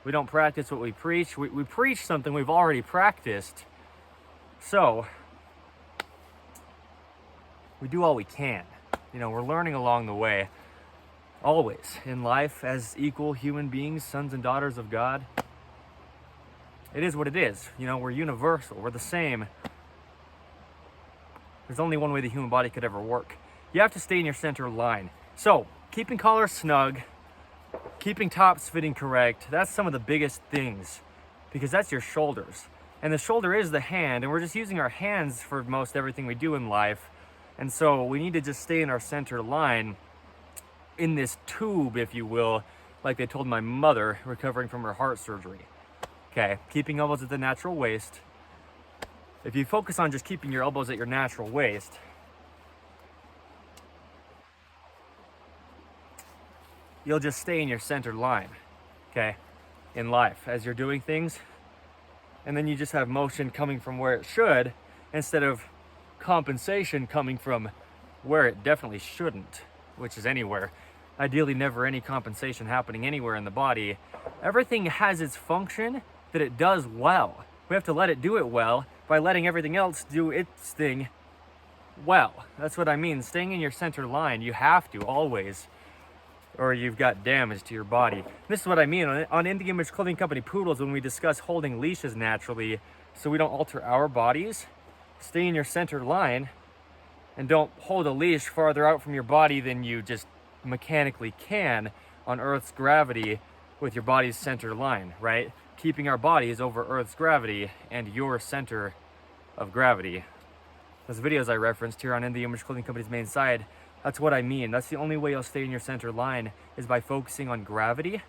We don't practice what we preach. We preach something we've already practiced. So we do all we can. You know, we're learning along the way, always in life as equal human beings, sons and daughters of God. It is what it is. You know, we're universal. We're the same. There's only one way the human body could ever work. You have to stay in your center line. So, keeping collars snug, keeping tops fitting correct, that's some of the biggest things, because that's your shoulders. And the shoulder is the hand, and we're just using our hands for most everything we do in life. And so we need to just stay in our center line, in this tube, if you will, like they told my mother recovering from her heart surgery. Okay, keeping elbows at the natural waist. If you focus on just keeping your elbows at your natural waist, you'll just stay in your center line, okay, in life as you're doing things. And then you just have motion coming from where it should, instead of compensation coming from where it definitely shouldn't, which is anywhere. Ideally, never any compensation happening anywhere in the body. Everything has its function that it does well. We have to let it do it well by letting everything else do its thing well. That's what I mean. Staying in your center line, you have to always, or you've got damage to your body. This is what I mean on In the Image Clothing Company Poodles, when we discuss holding leashes naturally so we don't alter our bodies. Stay in your center line and don't hold a leash farther out from your body than you just mechanically can on Earth's gravity with your body's center line, right? Keeping our bodies over Earth's gravity and your center of gravity. Those videos I referenced here on In the Image Clothing Company's main site, that's what I mean. That's the only way you'll stay in your center line, is by focusing on gravity,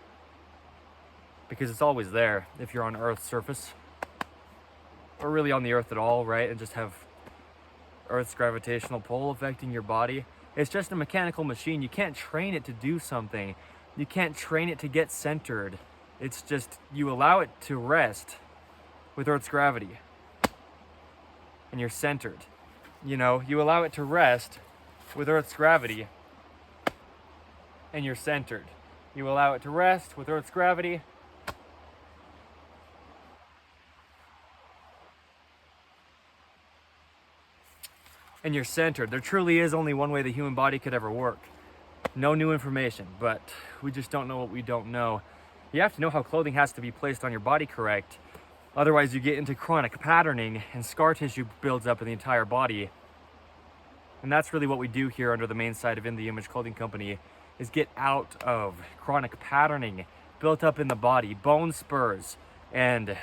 because it's always there if you're on Earth's surface, or really on the Earth at all, right? And just have Earth's gravitational pull affecting your body. It's just a mechanical machine. You can't train it to do something. You can't train it to get centered. It's just, you allow it to rest with Earth's gravity, and you're centered. You know, you allow it to rest with Earth's gravity, and you're centered. You allow it to rest with Earth's gravity, and you're centered. There truly is only one way the human body could ever work. No new information, but we just don't know what we don't know. You have to know how clothing has to be placed on your body correct. Otherwise, you get into chronic patterning and scar tissue builds up in the entire body. And that's really what we do here under the main site of In the Image Clothing Company, is get out of chronic patterning built up in the body, bone spurs and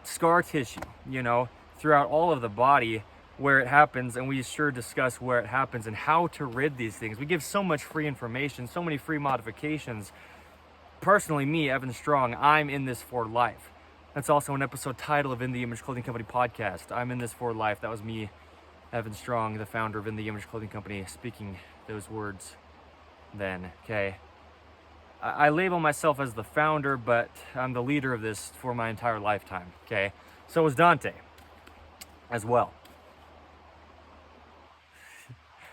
scar tissue, you know, throughout all of the body where it happens. And we sure discuss where it happens and how to rid these things. We give so much free information, so many free modifications. Personally, me, Evan Strong, I'm in this for life. That's also an episode title of In the Image Clothing Company podcast. I'm in this for life. That was me, Evan Strong, the founder of In the Image Clothing Company, speaking those words then, okay? I label myself as the founder, but I'm the leader of this for my entire lifetime, okay? So was Dante as well.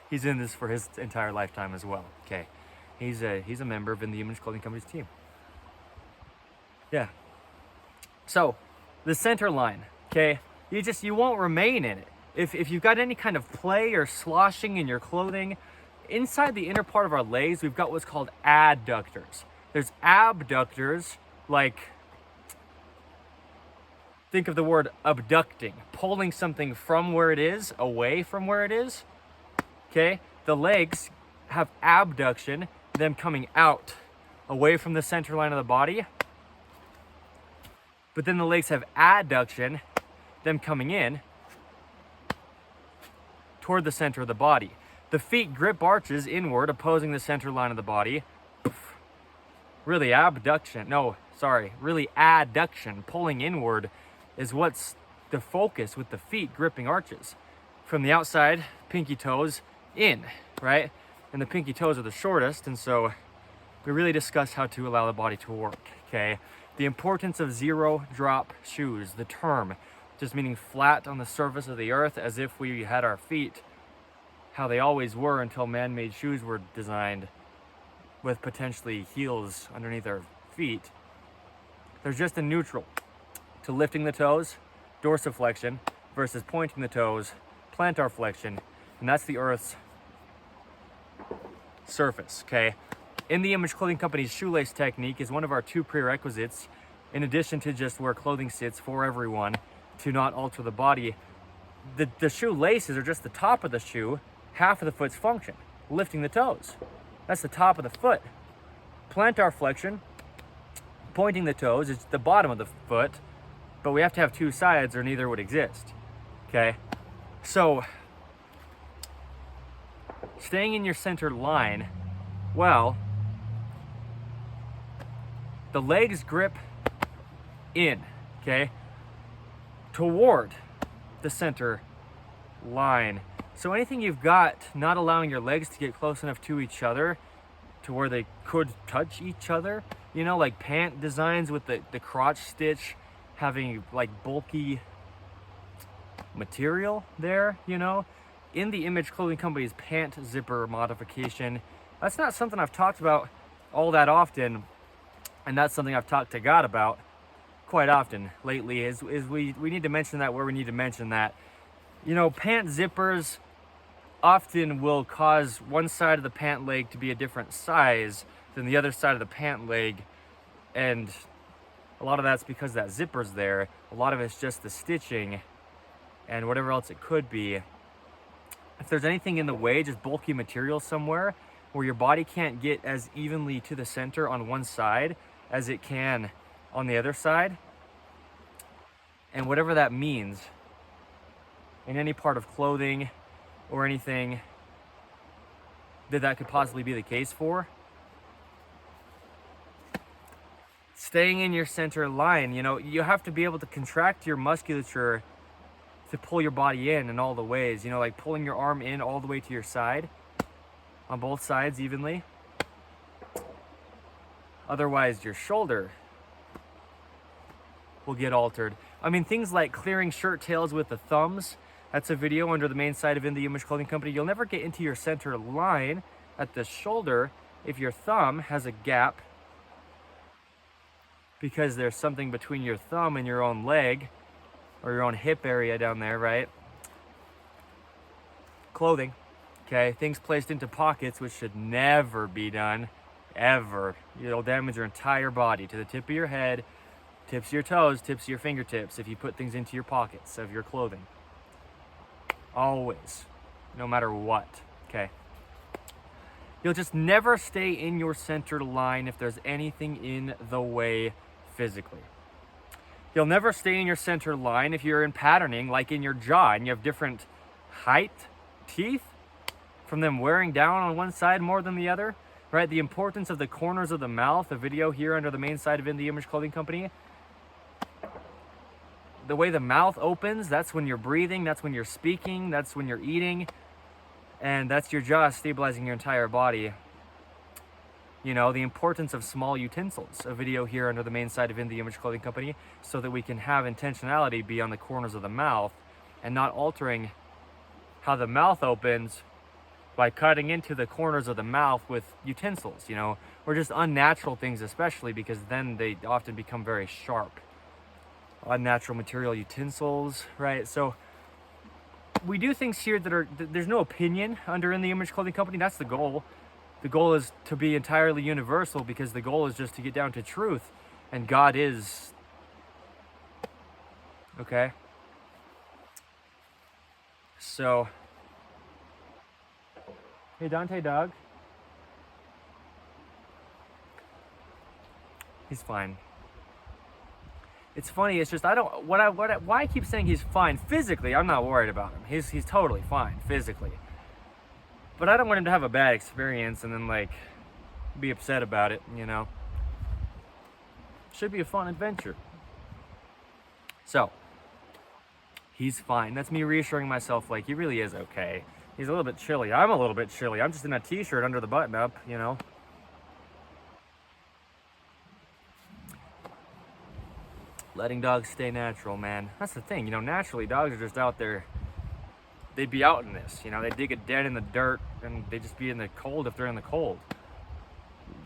He's in this for his entire lifetime as well, okay? He's a member of In the Image Clothing Company's team. Yeah. So, the center line, okay? You won't remain in it. If you've got any kind of play or sloshing in your clothing, inside the inner part of our legs, we've got what's called adductors. There's abductors, like, think of the word abducting, pulling something from where it is, away from where it is, okay? The legs have abduction, them coming out, away from the center line of the body. But then the legs have adduction, them coming in toward the center of the body. The feet grip arches inward, opposing the center line of the body. Really adduction, pulling inward, is what's the focus with the feet gripping arches. From the outside, pinky toes in, right? And the pinky toes are the shortest, and so we really discussed how to allow the body to work, okay? The importance of zero drop shoes, the term, just meaning flat on the surface of the earth as if we had our feet how they always were until man-made shoes were designed with potentially heels underneath our feet. There's just a neutral to lifting the toes, dorsiflexion, versus pointing the toes, plantar flexion, and that's the earth's surface, okay? In the Image Clothing Company's shoelace technique is one of our 2 prerequisites, in addition to just where clothing sits for everyone, to not alter the body. The shoelaces are just the top of the shoe, half of the foot's function, lifting the toes. That's the top of the foot. Plantar flexion, pointing the toes, is the bottom of the foot, but we have to have 2 sides or neither would exist, okay? So, staying in your center line, well, the legs grip in, okay, toward the center line. So anything you've got not allowing your legs to get close enough to each other to where they could touch each other, you know, like pant designs with the crotch stitch having like bulky material there, you know, in the Image Clothing Company's pant zipper modification. That's not something I've talked about all that often, and that's something I've talked to God about quite often lately, is we need to mention that where we need to mention that. You know, pant zippers often will cause one side of the pant leg to be a different size than the other side of the pant leg, and a lot of that's because that zipper's there. A lot of it's just the stitching and whatever else it could be. If there's anything in the way, just bulky material somewhere where your body can't get as evenly to the center on one side as it can on the other side, and whatever that means in any part of clothing or anything that could possibly be the case for, staying in your center line, you know, you have to be able to contract your musculature to pull your body in all the ways, you know, like pulling your arm in all the way to your side on both sides evenly. Otherwise your shoulder will get altered. I mean, things like clearing shirt tails with the thumbs, that's a video under the main side of In the Image Clothing Company. You'll never get into your center line at the shoulder if your thumb has a gap, because there's something between your thumb and your own leg or your own hip area down there, right? Clothing, okay? Things placed into pockets, which should never be done, ever. It'll damage your entire body to the tip of your head, tips of your toes, tips of your fingertips if you put things into your pockets of your clothing. Always, no matter what, okay? You'll just never stay in your center line if there's anything in the way physically. You'll never stay in your center line if you're in patterning, like in your jaw, and you have different height teeth from them wearing down on one side more than the other, right? The importance of the corners of the mouth, a video here under the main side of In the Image Clothing Company. The way the mouth opens, that's when you're breathing, that's when you're speaking, that's when you're eating, and that's your jaw stabilizing your entire body. You know, the importance of small utensils, a video here under the main side of In the Image Clothing Company, so that we can have intentionality be on the corners of the mouth and not altering how the mouth opens by cutting into the corners of the mouth with utensils, you know, or just unnatural things, especially because then they often become very sharp. Unnatural material utensils, right? So we do things here that are, there's no opinion under In the Image Clothing Company. That's the goal. The goal is to be entirely universal, because the goal is just to get down to truth, and God is, okay? So, hey Dante dog. He's fine. It's funny, it's just, why I keep saying he's fine physically, I'm not worried about him. He's totally fine physically. But I don't want him to have a bad experience and then like be upset about it, you know. Should be a fun adventure. So, he's fine. That's me reassuring myself, like, he really is okay. He's a little bit chilly. I'm a little bit chilly. I'm just in a t-shirt under the button up, you know. letting dogs stay natural, man. That's the thing, you know, naturally dogs are just out there. They'd be out in this, you know, they dig a den in the dirt and they just be in the cold if they're in the cold.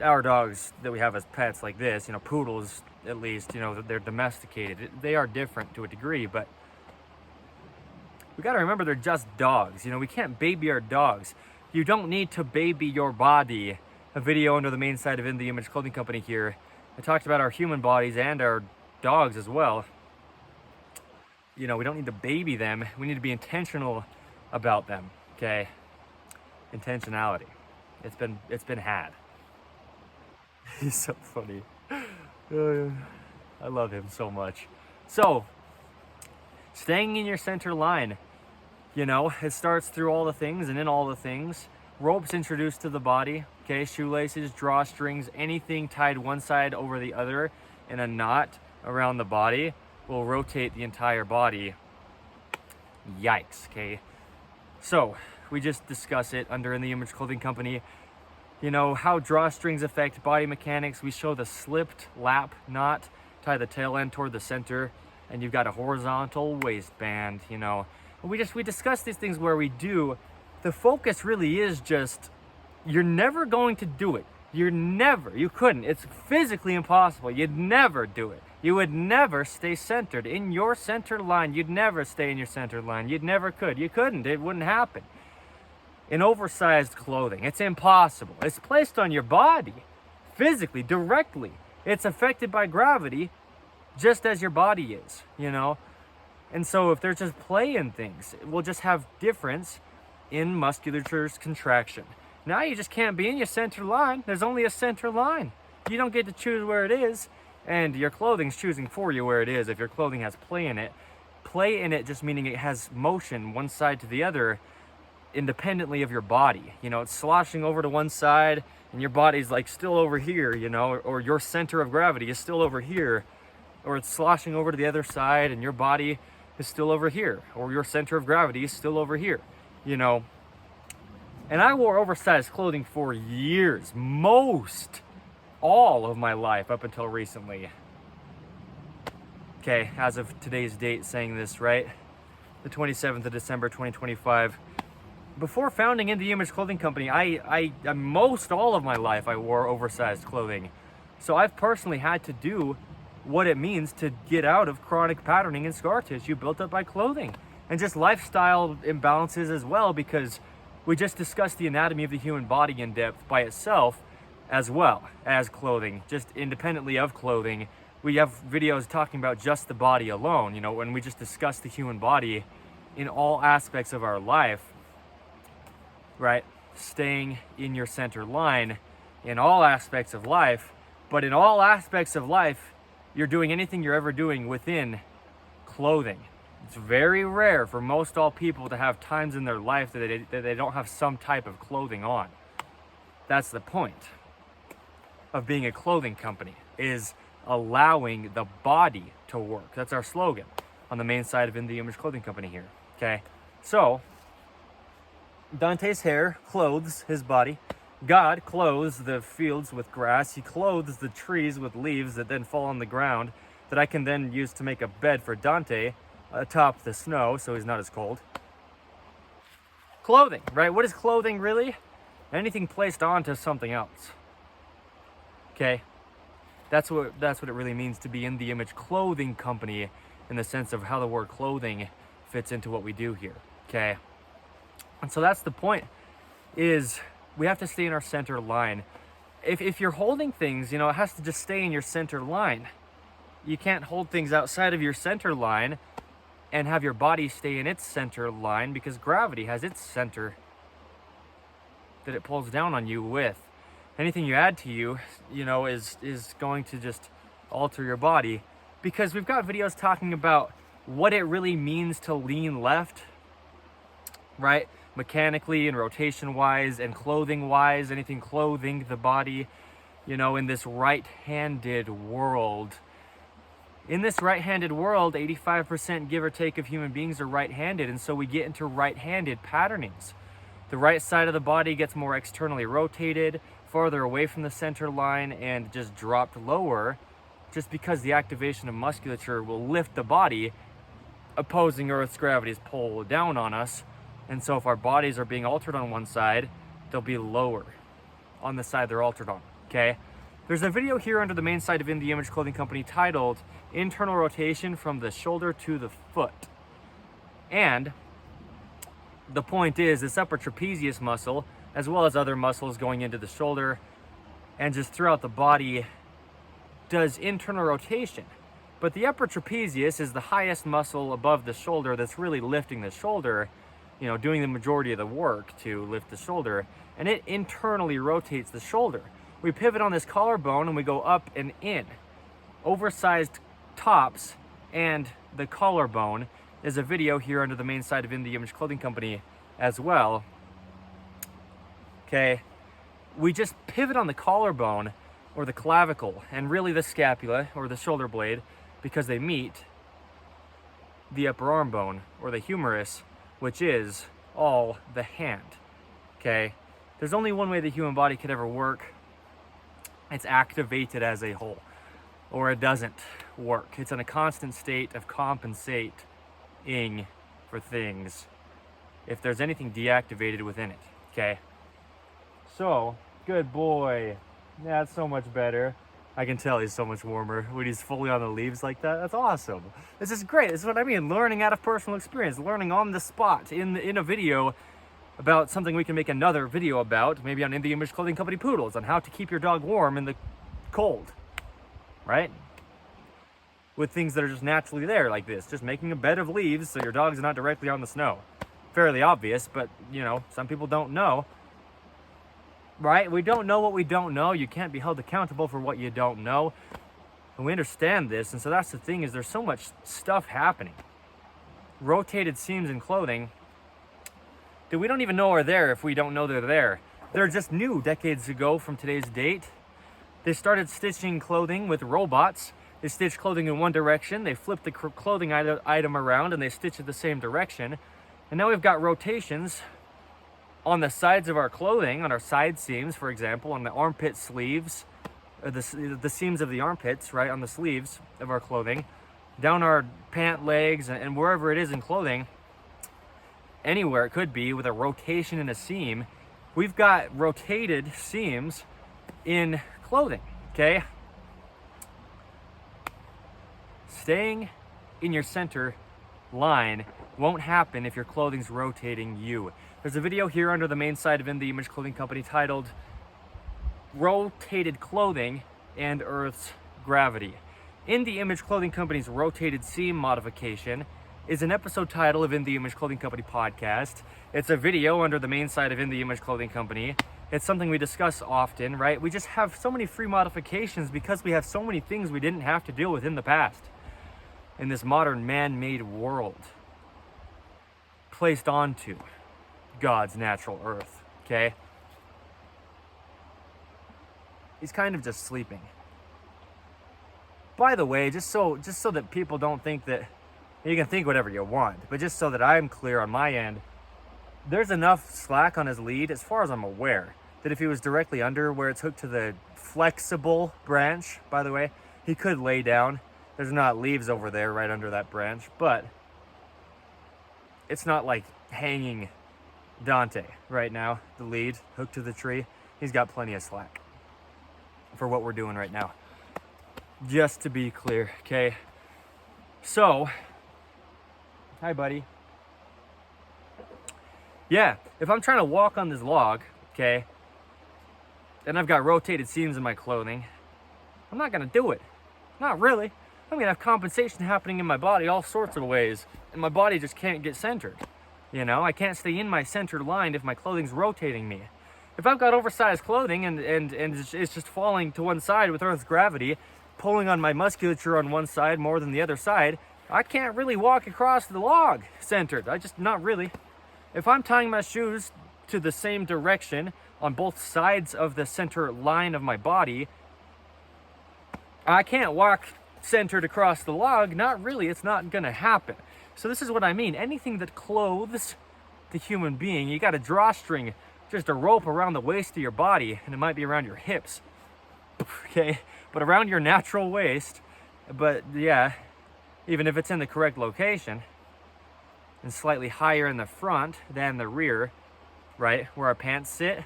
Our dogs that we have as pets like this, you know, poodles at least, you know, they're domesticated. They are different to a degree, but we got to remember they're just dogs. You know, we can't baby our dogs. You don't need to baby your body. A video under the main site of In The Image Clothing Company here. I talked about our human bodies and our dogs as well. You know, we don't need to baby them. We need to be intentional about them, okay? Intentionality. It's been had. He's so funny. I love him so much. So, staying in your center line, you know, it starts through all the things and in all the things. Ropes introduced to the body, okay? Shoelaces, drawstrings, anything tied one side over the other in a knot around the body will rotate the entire body. Yikes, okay? So, we just discuss it under In The Image Clothing Company. You know, how drawstrings affect body mechanics. We show the slipped lap knot, tie the tail end toward the center, and you've got a horizontal waistband, you know. We discuss these things where we do. The focus really is just, you're never going to do it. You couldn't. It's physically impossible. You'd never do it. You would never stay centered in your center line. You'd never stay in your center line. You never could. You couldn't. It wouldn't happen. In oversized clothing, it's impossible. It's placed on your body, physically, directly. It's affected by gravity, just as your body is, you know? And so if there's just play in things, we'll just have difference in musculature's contraction. Now you just can't be in your center line. There's only a center line. You don't get to choose where it is, and your clothing's choosing for you where it is if your clothing has play in it. Play in it just meaning it has motion one side to the other independently of your body. You know, it's sloshing over to one side and your body's like still over here, you know, or your center of gravity is still over here, or it's sloshing over to the other side and your body is still over here, or your center of gravity is still over here, you know. And I wore oversized clothing for years, all of my life up until recently. Okay, as of today's date saying this, right? The 27th of December, 2025. Before founding In The Image Clothing Company, I most all of my life I wore oversized clothing. So I've personally had to do what it means to get out of chronic patterning and scar tissue built up by clothing. And just lifestyle imbalances as well, because we just discussed the anatomy of the human body in depth by itself as well as clothing, just independently of clothing. We have videos talking about just the body alone, you know, when we just discuss the human body in all aspects of our life, right? Staying in your center line in all aspects of life, but in all aspects of life, you're doing anything you're ever doing within clothing. It's very rare for most all people to have times in their life that they don't have some type of clothing on. That's the point of being a clothing company, is allowing the body to work. That's our slogan on the main side of In The Image Clothing Company here, okay? So, Dante's hair clothes his body. God clothes the fields with grass. He clothes the trees with leaves that then fall on the ground that I can then use to make a bed for Dante atop the snow so he's not as cold. Clothing, right? What is clothing really? Anything placed onto something else. Okay? That's what it really means to be In The Image Clothing Company, in the sense of how the word clothing fits into what we do here. Okay? And so that's the point, is we have to stay in our center line. If you're holding things, you know, it has to just stay in your center line. You can't hold things outside of your center line and have your body stay in its center line, because gravity has its center that it pulls down on you with. Anything you add to you know, is going to just alter your body, because we've got videos talking about what it really means to lean left, right? Mechanically and rotation wise and clothing wise, anything clothing the body, you know, in this right-handed world. In this right-handed world, 85% give or take of human beings are right-handed, and so we get into right-handed patternings. The right side of the body gets more externally rotated, farther away from the center line, and just dropped lower just because the activation of musculature will lift the body, opposing Earth's gravity's pull down on us. And so if our bodies are being altered on one side, they'll be lower on the side they're altered on, okay? There's a video here under the main site of In The Image Clothing Company titled Internal Rotation from the Shoulder to the Foot. And the point is, this upper trapezius muscle, as well as other muscles going into the shoulder and just throughout the body, does internal rotation. But the upper trapezius is the highest muscle above the shoulder that's really lifting the shoulder, you know, doing the majority of the work to lift the shoulder, and it internally rotates the shoulder. We pivot on this collarbone and we go up and in. Oversized tops and the collarbone is a video here under the main site of In The Image Clothing Company as well. Okay, we just pivot on the collarbone or the clavicle and really the scapula or the shoulder blade, because they meet the upper arm bone or the humerus, which is all the hand. Okay, there's only one way the human body could ever work. It's activated as a whole, or it doesn't work. It's in a constant state of compensating for things if there's anything deactivated within it, okay? So, good boy. Yeah, that's so much better. I can tell he's so much warmer when he's fully on the leaves like that. That's awesome. This is great. This is what I mean, learning out of personal experience, learning on the spot in a video about something we can make another video about, maybe on In The Image Clothing Company Poodles, on how to keep your dog warm in the cold, right? With things that are just naturally there like this, just making a bed of leaves so your dog's not directly on the snow. Fairly obvious, but you know, some people don't know, right? We don't know what we don't know. You can't be held accountable for what you don't know. And we understand this, and so that's the thing, is there's so much stuff happening. Rotated seams in clothing that we don't even know are there if we don't know they're there. They're just new decades ago from today's date. They started stitching clothing with robots. They stitch clothing in one direction, they flip the clothing item around, and they stitch it the same direction. And now we've got rotations on the sides of our clothing, on our side seams, for example, on the armpit sleeves, or the seams of the armpits, right, on the sleeves of our clothing, down our pant legs, and wherever it is in clothing, anywhere it could be with a rotation in a seam. We've got rotated seams in clothing, okay? Staying in your center line won't happen if your clothing's rotating you. There's a video here under the main site of In The Image Clothing Company titled Rotated Clothing and Earth's Gravity. In The Image Clothing Company's rotated seam modification is an episode title of In The Image Clothing Company podcast. It's a video under the main site of In The Image Clothing Company. It's something we discuss often, right? We just have so many free modifications because we have so many things we didn't have to deal with in the past. In this modern man-made world placed onto God's natural earth, okay? He's kind of just sleeping. By the way, just so that people don't think that, you can think whatever you want, but just so that I'm clear on my end, there's enough slack on his lead, as far as I'm aware, that if he was directly under where it's hooked to the flexible branch, by the way, he could lay down. There's not leaves over there right under that branch, but it's not like hanging Dante right now, the lead hooked to the tree. He's got plenty of slack for what we're doing right now. Just to be clear, okay? So, hi buddy. Yeah, if I'm trying to walk on this log, okay, and I've got rotated seams in my clothing, I'm not gonna do it. Not really. I'm gonna have compensation happening in my body all sorts of ways, and my body just can't get centered. You know, I can't stay in my centered line if my clothing's rotating me. If I've got oversized clothing and it's just falling to one side with Earth's gravity, pulling on my musculature on one side more than the other side, I can't really walk across the log centered. Not really. If I'm tying my shoes to the same direction on both sides of the center line of my body, I can't walk centered across the log. Not really. It's not gonna happen. So this is what I mean. Anything that clothes the human being, you got a drawstring, just a rope around the waist of your body, and it might be around your hips, okay? but around your natural waist. But yeah, even if it's in the correct location, and slightly higher in the front than the rear, right, where our pants sit,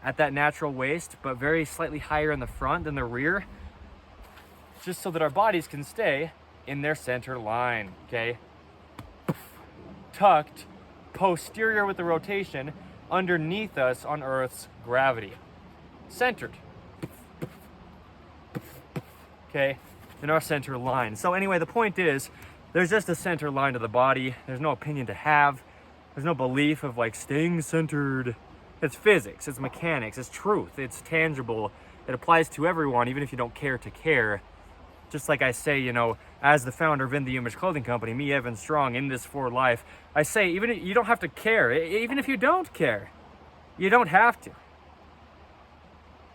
at that natural waist, but very slightly higher in the front than the rear, just so that our bodies can stay in their center line, okay? Tucked posterior with the rotation underneath us on Earth's gravity. Centered. Okay, in our center line. So anyway, the point is, there's just a center line to the body. There's no opinion to have. There's no belief of like staying centered. It's physics, it's mechanics, it's truth, it's tangible. It applies to everyone, even if you don't care to care. Just like I say, you know, as the founder of In The Image Clothing Company, me, Evan Strong, in this for life, I say, even if you don't have to care, even if you don't care, you don't have to.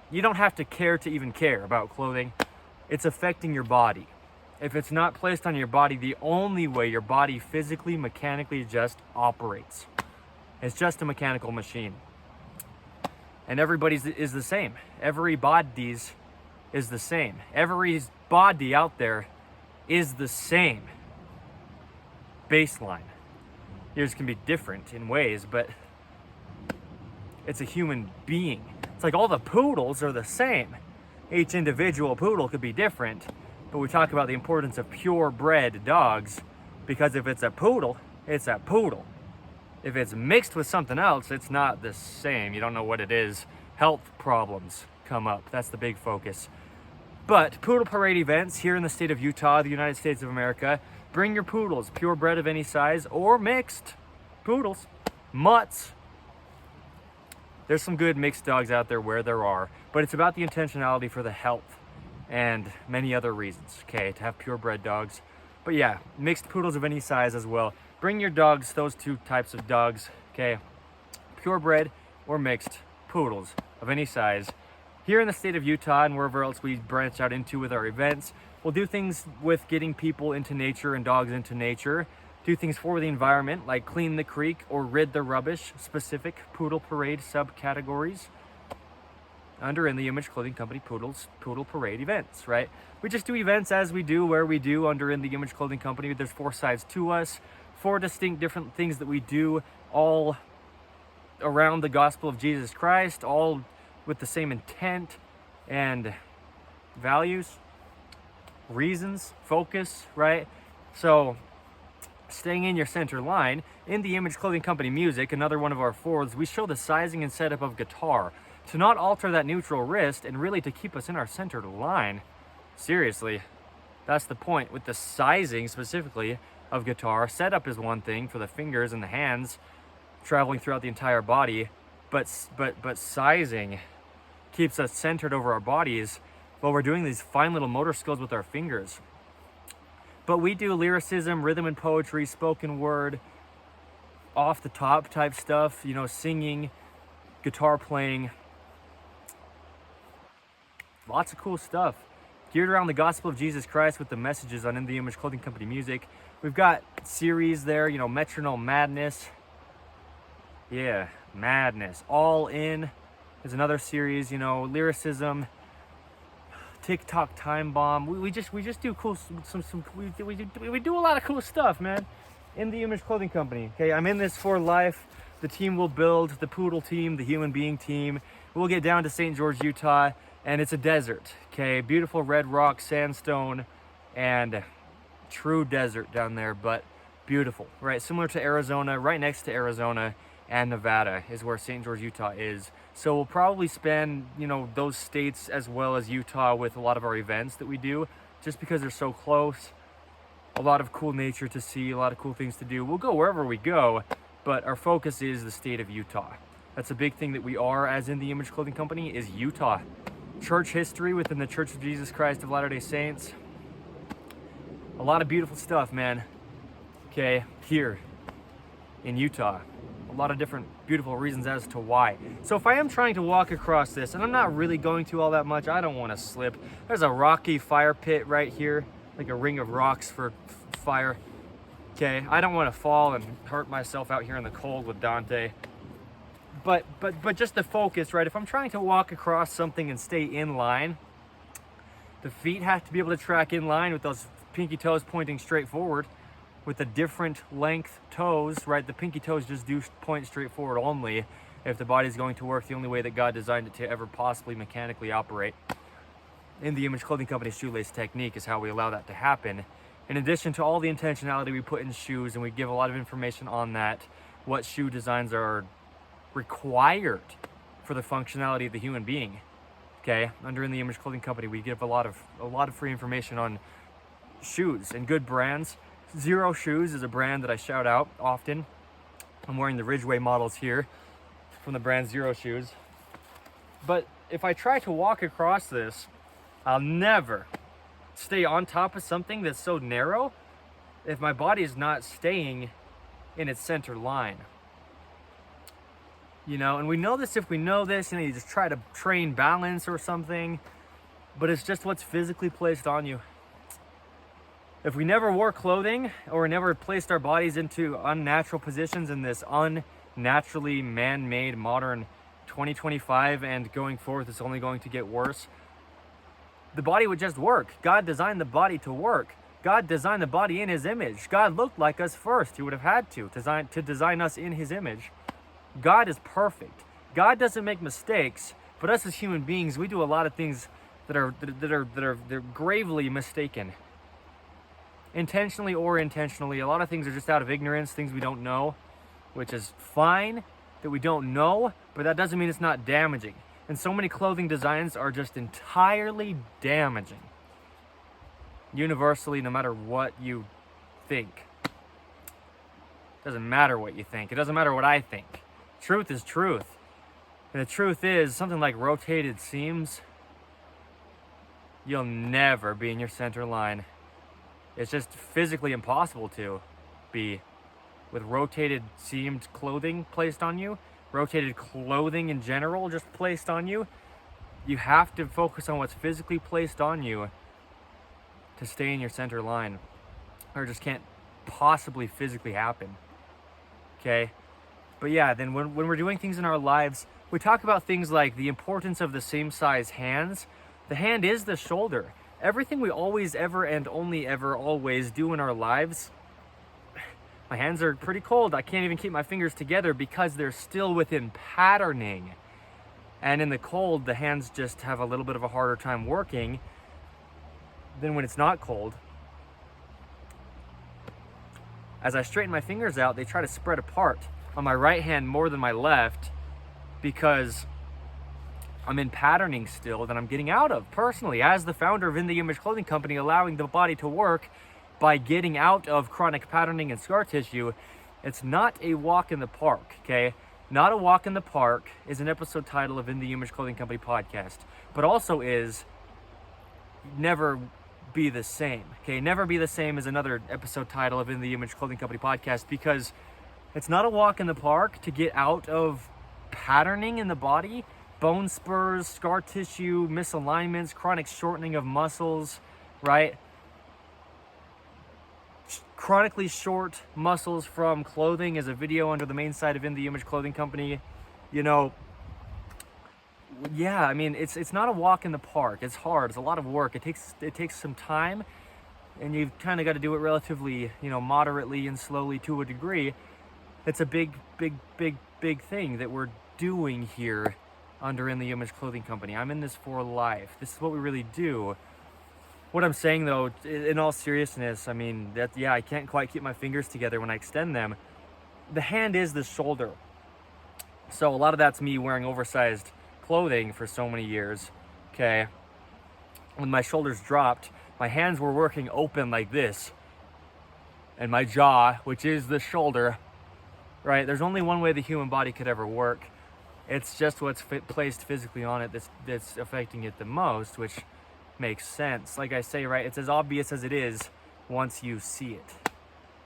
You don't have to care to even care about clothing. It's affecting your body. If it's not placed on your body, the only way your body physically, mechanically just operates. It's just a mechanical machine. And everybody's is the same. Every body's is the same. Every body out there is the same baseline. Yours can be different in ways, but it's a human being. It's like all the poodles are the same. Each individual poodle could be different, but we talk about the importance of purebred dogs, because if it's a poodle, it's a poodle. If it's mixed with something else, it's not the same. You don't know what it is. Health problems come up. That's the big focus. But poodle parade events here in the state of Utah, the United States of America, bring your poodles, purebred of any size or mixed poodles, mutts. There's some good mixed dogs out there where there are, but it's about the intentionality for the health and many other reasons, okay, to have purebred dogs. But yeah, mixed poodles of any size as well. Bring your dogs, those two types of dogs, okay, purebred or mixed poodles of any size. Here in the state of Utah and wherever else we branch out into with our events, we'll do things with getting people into nature and dogs into nature. Do things for the environment, like clean the creek or rid the rubbish, specific poodle parade subcategories under In The Image Clothing Company poodle parade events, right? We just do events as we do, where we do under In The Image Clothing Company. There's 4 sides to us, 4 distinct different things that we do, all around the gospel of Jesus Christ, all with the same intent and values, reasons, focus, right? So staying in your center line, In The Image Clothing Company Music, another one of our forwards, we show the sizing and setup of guitar to not alter that neutral wrist and really to keep us in our centered line. Seriously, that's the point with the sizing specifically of guitar. Setup is one thing for the fingers and the hands traveling throughout the entire body, but sizing keeps us centered over our bodies while we're doing these fine little motor skills with our fingers. But we do lyricism, rhythm and poetry, spoken word, off the top type stuff, you know, singing, guitar playing, lots of cool stuff geared around the gospel of Jesus Christ with the messages on In The Image Clothing Company Music. We've got series there, you know, Metronome Madness. Yeah, Madness. All In is another series, you know, lyricism, TikTok Time Bomb. We just do cool we do a lot of cool stuff, man. In The Image Clothing Company. Okay, I'm in this for life. The team will build, the poodle team, the human being team. We'll get down to St. George, Utah, and it's a desert. Okay, beautiful red rock, sandstone, and true desert down there, but beautiful, right? Similar to Arizona, right next to Arizona and Nevada is where St. George, Utah is. So we'll probably spend, you know, those states as well as Utah with a lot of our events that we do, just because they're so close. A lot of cool nature to see, a lot of cool things to do. We'll go wherever we go, but our focus is the state of Utah. That's a big thing that we are as In The Image Clothing Company is Utah. Church history within the Church of Jesus Christ of Latter-day Saints. A lot of beautiful stuff, man. Okay, here in Utah. A lot of different beautiful reasons as to why. So if I am trying to walk across this, and I'm not really going to all that much, I don't want to slip. There's a rocky fire pit right here, like a ring of rocks for fire. Okay, I don't want to fall and hurt myself out here in the cold with Dante. But just the focus, right? If I'm trying to walk across something and stay in line, The feet have to be able to track in line with those pinky toes pointing straight forward with the different length toes, right? The pinky toes just do point straight forward only if the body's going to work the only way that God designed it to ever possibly mechanically operate. In the Image Clothing Company shoelace technique is how we allow that to happen. In addition to all the intentionality we put in shoes, and we give a lot of information on that, what shoe designs are required for the functionality of the human being. Okay, under In the Image Clothing Company, we give a lot of free information on shoes and good brands. Zero Shoes is a brand that I shout out often. I'm wearing the Ridgeway models here from the brand Zero Shoes. But if I try to walk across this, I'll never stay on top of something that's so narrow if my body is not staying in its center line. You know, and we know this if we know this, you just try to train balance or something, but it's just what's physically placed on you. If we never wore clothing or never placed our bodies into unnatural positions in this unnaturally man-made modern 2025 and going forth, it's only going to get worse. The body would just work. God designed the body to work. God designed the body in his image. God looked like us first. He would have had to design us in his image. God is perfect. God doesn't make mistakes, but us as human beings, we do a lot of things that are gravely mistaken. Intentionally or intentionally, a lot of things are just out of ignorance, things we don't know, which is fine that we don't know, but that doesn't mean it's not damaging. And so many clothing designs are just entirely damaging. Universally, no matter what you think. It doesn't matter what you think. It doesn't matter what I think. Truth is truth. And the truth is, something like rotated seams, you'll never be in your center line. It's just physically impossible to be with rotated seamed clothing placed on you. Rotated clothing in general just placed on you. You have to focus on what's physically placed on you to stay in your center line, or it just can't possibly physically happen. Okay, but yeah, then when we're doing things in our lives, we talk about things like the importance of the same size hands. The hand is the shoulder. Everything we always, ever, and only ever, always do in our lives, my hands are pretty cold. I can't even keep my fingers together because they're still within patterning. And in the cold, the hands just have a little bit of a harder time working than when it's not cold. As I straighten my fingers out, they try to spread apart on my right hand more than my left because I'm in patterning still that I'm getting out of personally as the founder of In the Image Clothing Company, allowing the body to work by getting out of chronic patterning and scar tissue. It's not a walk in the park, okay? Not a walk in the park is an episode title of In the Image Clothing Company podcast, but also is never be the same, okay? Never be the same is another episode title of In the Image Clothing Company podcast, because it's not a walk in the park to get out of patterning in the body, bone spurs, scar tissue, misalignments, chronic shortening of muscles, right? Chronically short muscles from clothing is a video under the main site of In the Image Clothing Company. You know, yeah, I mean, it's not a walk in the park. It's hard. It's a lot of work. It takes some time, and you've kind of got to do it relatively, moderately and slowly to a degree. It's a big thing that we're doing here under In the Image Clothing Company. I'm in this for life. This is what we really do. What I'm saying, though, in all seriousness, I mean, I can't quite keep my fingers together when I extend them. The hand is the shoulder. So a lot of that's me wearing oversized clothing for so many years, okay? When my shoulders dropped, my hands were working open like this. And my jaw, which is the shoulder, right? There's only one way the human body could ever work. It's just what's placed physically on it that's affecting it the most, which makes sense. Like I say, right, it's as obvious as it is once you see it,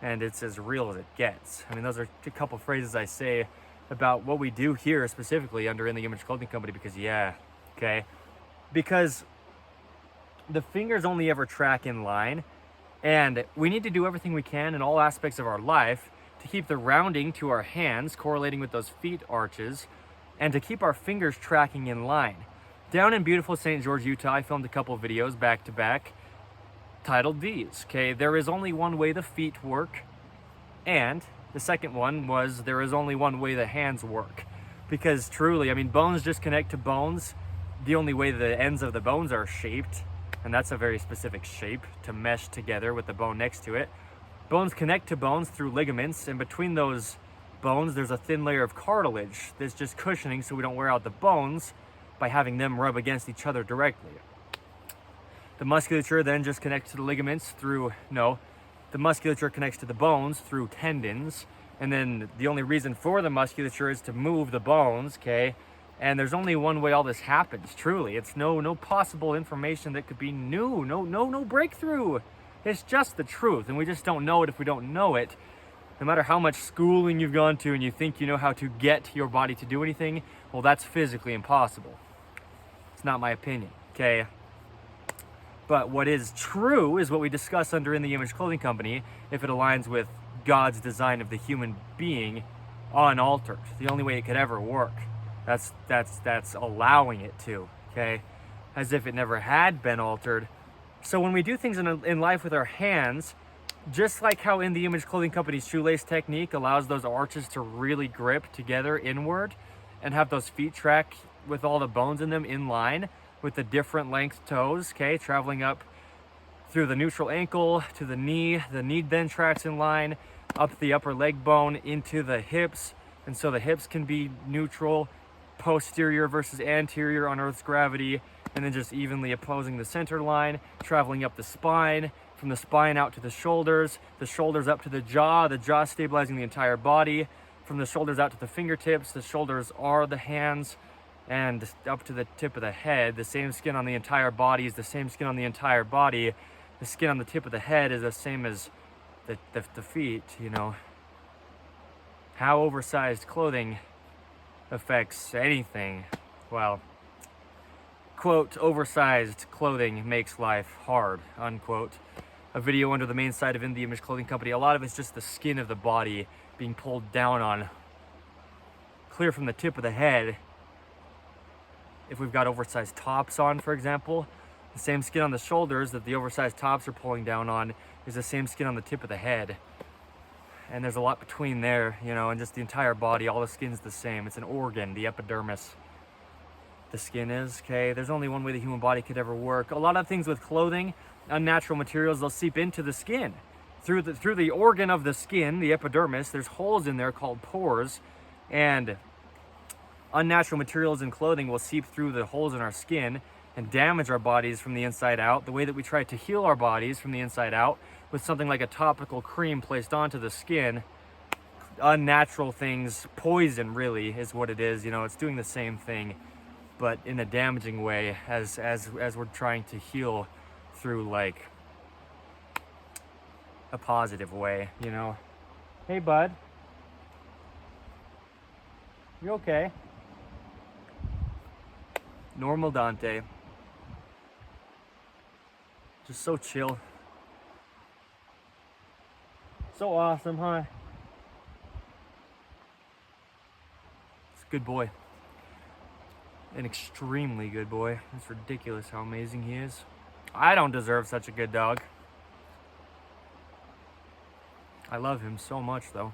and it's as real as it gets. I mean, those are a couple phrases I say about what we do here specifically under In the Image Clothing Company, because the fingers only ever track in line, and we need to do everything we can in all aspects of our life to keep the rounding to our hands correlating with those feet arches, and to keep our fingers tracking in line. Down in beautiful St. George, Utah, I filmed a couple videos back to back titled these, okay? There is only one way the feet work, and the second one was there is only one way the hands work. Because truly, I mean, bones just connect to bones. The only way the ends of the bones are shaped, and that's a very specific shape to mesh together with the bone next to it. Bones connect to bones through ligaments, and between those bones, there's a thin layer of cartilage that's just cushioning so we don't wear out the bones by having them rub against each other directly. The musculature then just connects to the ligaments through, the musculature connects to the bones through tendons, and then the only reason for the musculature is to move the bones, okay? And there's only one way all this happens, truly. It's no possible information that could be new, no breakthrough. It's just the truth, and we just don't know it if we don't know it. No matter how much schooling you've gone to and you think you know how to get your body to do anything, well, that's physically impossible. It's not my opinion, okay? But what is true is what we discuss under In the Image Clothing Company, if it aligns with God's design of the human being unaltered. The only way it could ever work. That's allowing it to, okay? As if it never had been altered. So when we do things in life with our hands, just like how In the Image Clothing Company's shoelace technique allows those arches to really grip together inward and have those feet track with all the bones in them in line with the different length toes, okay, traveling up through the neutral ankle to the knee then tracks in line, up the upper leg bone into the hips, and so the hips can be neutral, posterior versus anterior on Earth's gravity, and then just evenly opposing the center line, traveling up the spine, from the spine out to the shoulders up to the jaw stabilizing the entire body, from the shoulders out to the fingertips, the shoulders are the hands, and up to the tip of the head. The same skin on the entire body is the same skin on the entire body. The skin on the tip of the head is the same as the feet, you know. How oversized clothing affects anything, well, quote, oversized clothing makes life hard, unquote. A video under the main site of In the Image Clothing Company. A lot of it's just the skin of the body being pulled down on, clear from the tip of the head. If we've got oversized tops on, for example, the same skin on the shoulders that the oversized tops are pulling down on is the same skin on the tip of the head. And there's a lot between there, you know, and just the entire body, all the skin's the same. It's an organ, the epidermis. The skin is, okay? There's only one way the human body could ever work. A lot of things with clothing, unnatural materials, they'll seep into the skin. Through the organ of the skin, the epidermis, there's holes in there called pores, and unnatural materials in clothing will seep through the holes in our skin and damage our bodies from the inside out. The way that we try to heal our bodies from the inside out with something like a topical cream placed onto the skin, unnatural things, poison really is what it is. You know, it's doing the same thing, but in a damaging way as we're trying to heal through like a positive way, you know. Hey bud, you okay? Normal Dante. Just so chill. So awesome, huh? It's a good boy. An extremely good boy. It's ridiculous how amazing he is. I don't deserve such a good dog. I love him so much though.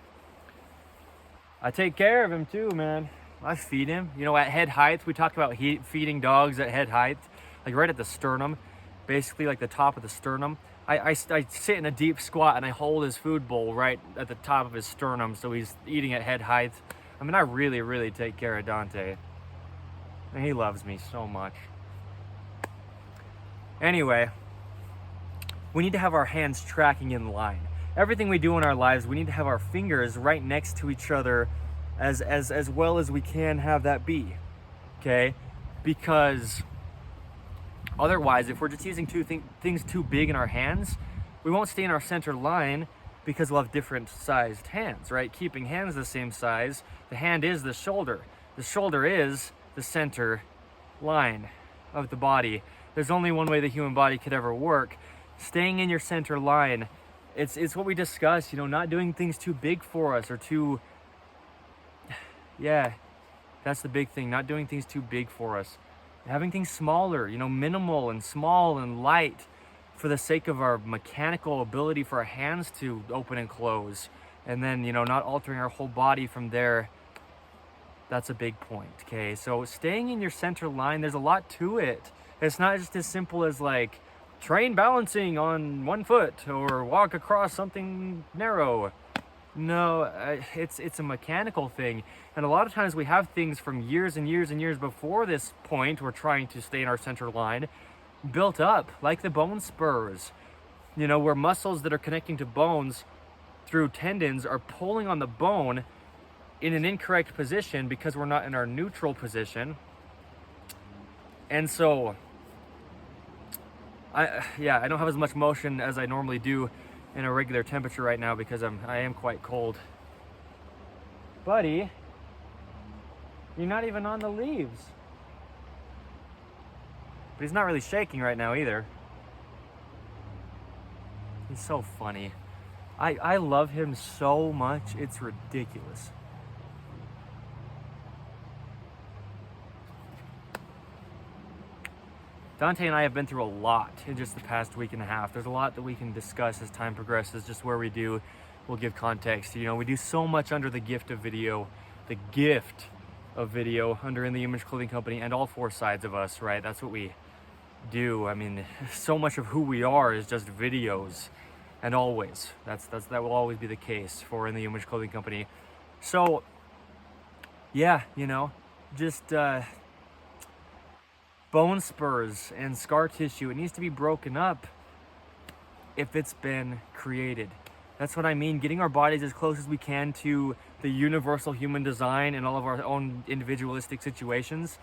I take care of him too, man. I feed him, you know, at head height. We talk about feeding dogs at head height, like right at the sternum, basically like the top of the sternum. I sit in a deep squat and I hold his food bowl right at the top of his sternum, so he's eating at head height. I mean, I really take care of Dante, and he loves me so much. Anyway, we need to have our hands tracking in line. Everything we do in our lives, we need to have our fingers right next to each other as well as we can have that be, okay? Because otherwise, if we're just using things too big in our hands, we won't stay in our center line because we'll have different sized hands, right? Keeping hands the same size, the hand is the shoulder. The shoulder is the center line of the body. There's only one way the human body could ever work. Staying in your center line, it's what we discuss, you know, not doing things too big for us or too, yeah, that's the big thing, not doing things too big for us having things smaller, you know, minimal and small and light for the sake of our mechanical ability for our hands to open and close, and then, you know, not altering our whole body from there. That's a big point, okay? So staying in your center line, there's a lot to it. It's not just as simple as like train balancing on one foot or walk across something narrow. No, it's a mechanical thing. And a lot of times we have things from years and years and years before this point, we're trying to stay in our center line, built up, like the bone spurs, you know, where muscles that are connecting to bones through tendons are pulling on the bone in an incorrect position because we're not in our neutral position. And so I don't have as much motion as I normally do in a regular temperature right now because I am quite cold. Buddy, you're not even on the leaves. But he's not really shaking right now either. He's so funny. I love him so much, it's ridiculous. Dante and I have been through a lot in just the past week and a half. There's a lot that we can discuss as time progresses, just where we do. We'll give context. You know, we do so much under the gift of video, under In the Image Clothing Company, and all four sides of us, right? That's what we do. I mean, so much of who we are is just videos, and always. That will always be the case for In the Image Clothing Company. So, yeah, you know, just bone spurs and scar tissue, it needs to be broken up if it's been created. That's what I mean, getting our bodies as close as we can to the universal human design in all of our own individualistic situations.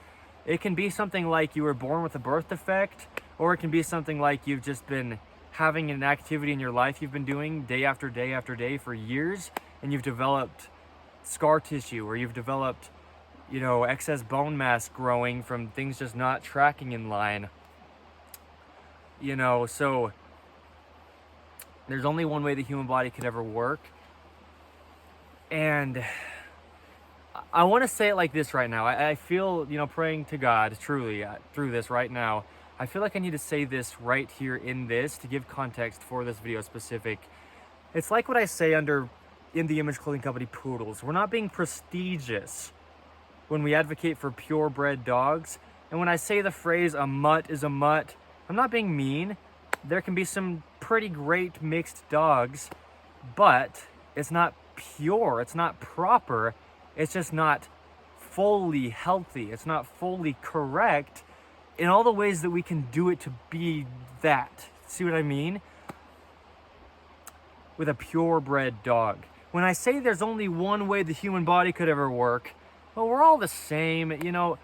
It can be something like you were born with a birth defect, or it can be something like you've just been having an activity in your life you've been doing day after day after day for years, and you've developed scar tissue, or you've developed, you know, excess bone mass growing from things just not tracking in line. You know, so there's only one way the human body could ever work. And I want to say it like this right now. I feel, you know, praying to God truly through this right now. I feel like I need to say this right here in this to give context for this video specific. It's like what I say under In the Image Clothing Company poodles. We're not being prestigious when we advocate for purebred dogs. And when I say the phrase a mutt is a mutt, I'm not being mean. There can be some pretty great mixed dogs, but it's not pure, it's not proper, it's just not fully healthy, it's not fully correct in all the ways that we can do it to be that. See what I mean? With a purebred dog. When I say there's only one way the human body could ever work, well, we're all the same, you know.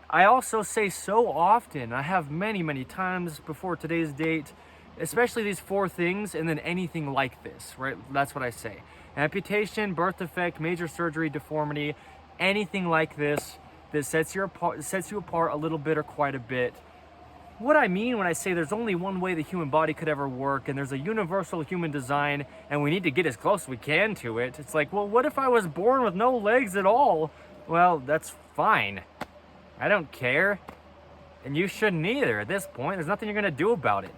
I also say so often, I have many times before today's date, especially these four things and then anything like this, right? That's what I say. Amputation, birth defect, major surgery, deformity, anything like this that sets you apart a little bit or quite a bit. What I mean when I say there's only one way the human body could ever work and there's a universal human design and we need to get as close as we can to it. It's like, well, what if I was born with no legs at all? Well, that's fine. I don't care. And you shouldn't either at this point. There's nothing you're gonna do about it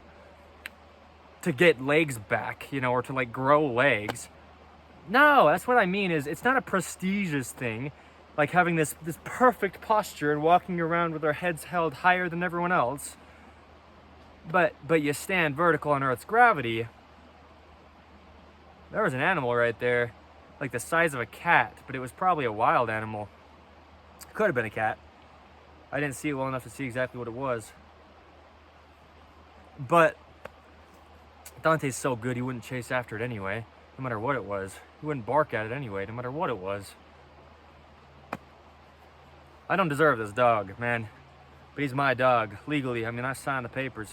to get legs back, you know, or to like grow legs. No, that's what I mean is it's not a prestigious thing, like having this perfect posture and walking around with our heads held higher than everyone else. But you stand vertical on Earth's gravity. There was an animal right there, like the size of a cat, but it was probably a wild animal. Could have been a cat. I didn't see it well enough to see exactly what it was. But Dante's so good, he wouldn't chase after it anyway, no matter what it was. He wouldn't bark at it anyway, no matter what it was. I don't deserve this dog, man. But he's my dog, legally. I mean, I signed the papers.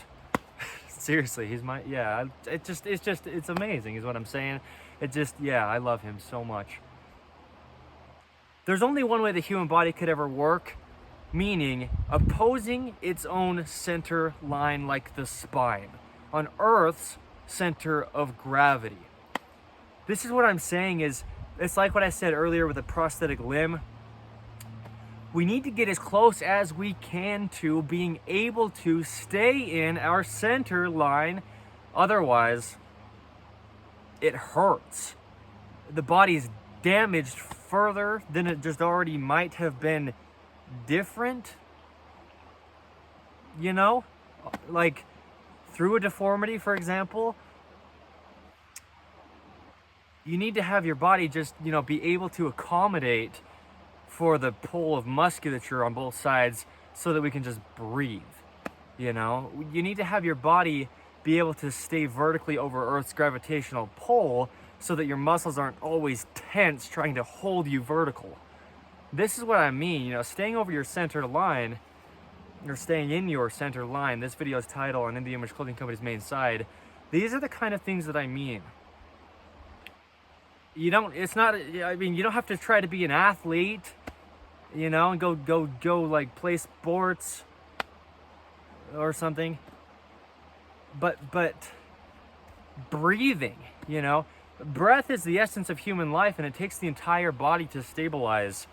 Seriously, he's my, yeah. It's amazing is what I'm saying. I love him so much. There's only one way the human body could ever work, meaning opposing its own center line like the spine, on Earth's center of gravity. This is what I'm saying is, it's like what I said earlier with a prosthetic limb. We need to get as close as we can to being able to stay in our center line. Otherwise, it hurts. The body is damaged further than it just already might have been different. You know? Like, through a deformity, for example, you need to have your body just, be able to accommodate for the pull of musculature on both sides so that we can just breathe. You need to have your body be able to stay vertically over Earth's gravitational pull so that your muscles aren't always tense trying to hold you vertical. This is what I mean, staying over your center line, or staying in your center line. This video's title on In The Image Clothing Company's main side. These are the kind of things that I mean. You don't have to try to be an athlete, and go like play sports or something. But breathing, breath is the essence of human life, and it takes the entire body to stabilize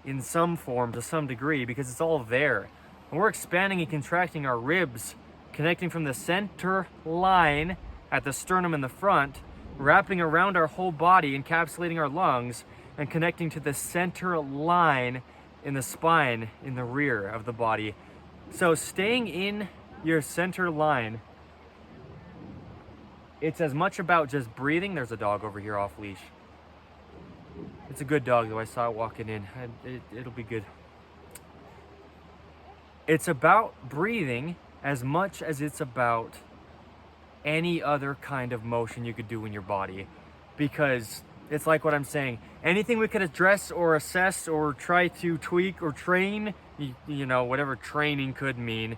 in some form to some degree because it's all there. And we're expanding and contracting our ribs, connecting from the center line at the sternum in the front, wrapping around our whole body, encapsulating our lungs, and connecting to the center line in the spine in the rear of the body. So staying in your center line, it's as much about just breathing. There's a dog over here off leash. It's a good dog though, I saw it walking in. It'll be good. It's about breathing as much as it's about any other kind of motion you could do in your body, because it's like what I'm saying, anything we could address or assess or try to tweak or train, whatever training could mean,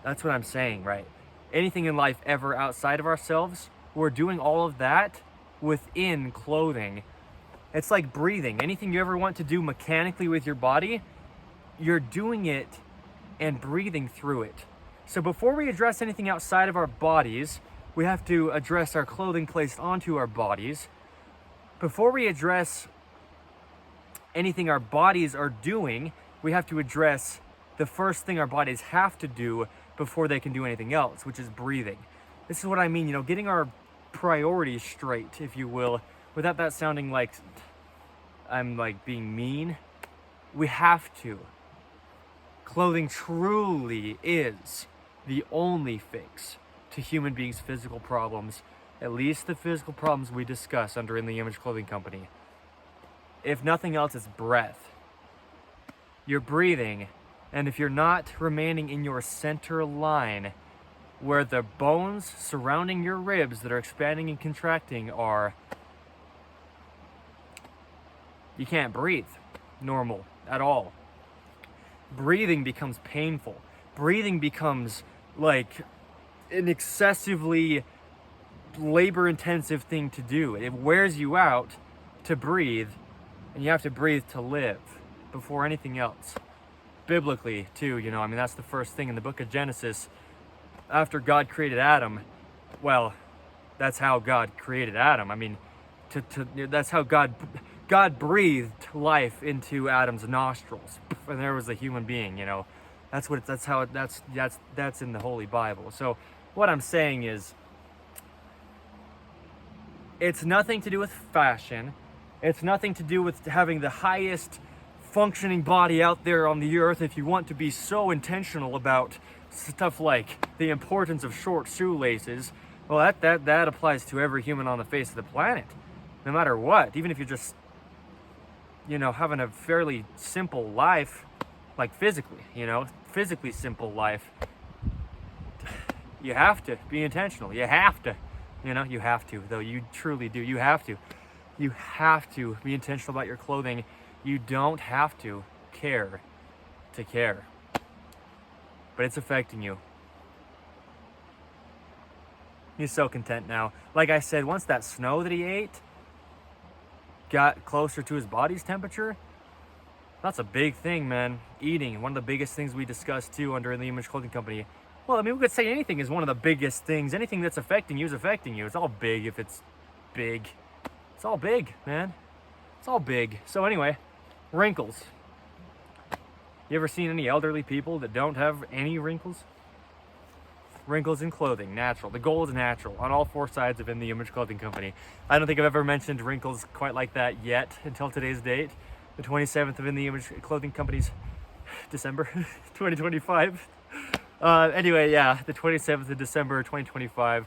that's what I'm saying, right? Anything in life ever outside of ourselves, we're doing all of that within clothing. It's like breathing. Anything you ever want to do mechanically with your body, you're doing it and breathing through it. So before we address anything outside of our bodies, we have to address our clothing placed onto our bodies. Before we address anything our bodies are doing, we have to address the first thing our bodies have to do before they can do anything else, which is breathing. This is what I mean, getting our priorities straight, if you will, without that sounding like I'm like being mean. We have to. Clothing truly is the only fix to human beings' physical problems, at least the physical problems we discuss under In The Image Clothing Company. If nothing else, it's breath. You're breathing, and if you're not remaining in your center line, where the bones surrounding your ribs that are expanding and contracting are, you can't breathe normal at all. Breathing becomes painful. Breathing becomes like an excessively labor-intensive thing to do. It wears you out to breathe, and you have to breathe to live before anything else. Biblically, too, that's the first thing in the book of Genesis. After God created Adam, well, that's how God created Adam. That's how God breathed life into Adam's nostrils, and there was a human being. That's in the Holy Bible. So what I'm saying is, it's nothing to do with fashion. It's nothing to do with having the highest functioning body out there on the earth. If you want to be so intentional about stuff like the importance of short shoelaces, well, that applies to every human on the face of the planet, no matter what. Even if you're just, having a fairly simple life, like physically simple life, you have to be intentional. You have to, you have to, though. You truly do. You have to be intentional about your clothing. You don't have to care to care, but it's affecting you. He's so content now. Like I said, once that snow that he ate got closer to his body's temperature, that's a big thing, man. Eating, one of the biggest things we discussed too under In The Image Clothing Company. Well, we could say anything is one of the biggest things. Anything that's affecting you is affecting you. It's all big if it's big. It's all big, man. It's all big. So anyway, wrinkles. You ever seen any elderly people that don't have any wrinkles? Wrinkles in clothing, natural. The goal is natural on all four sides of In the Image Clothing Company. I don't think I've ever mentioned wrinkles quite like that yet until today's date, the 27th of In the Image Clothing Company's December 2025. Anyway, yeah, the 27th of December 2025.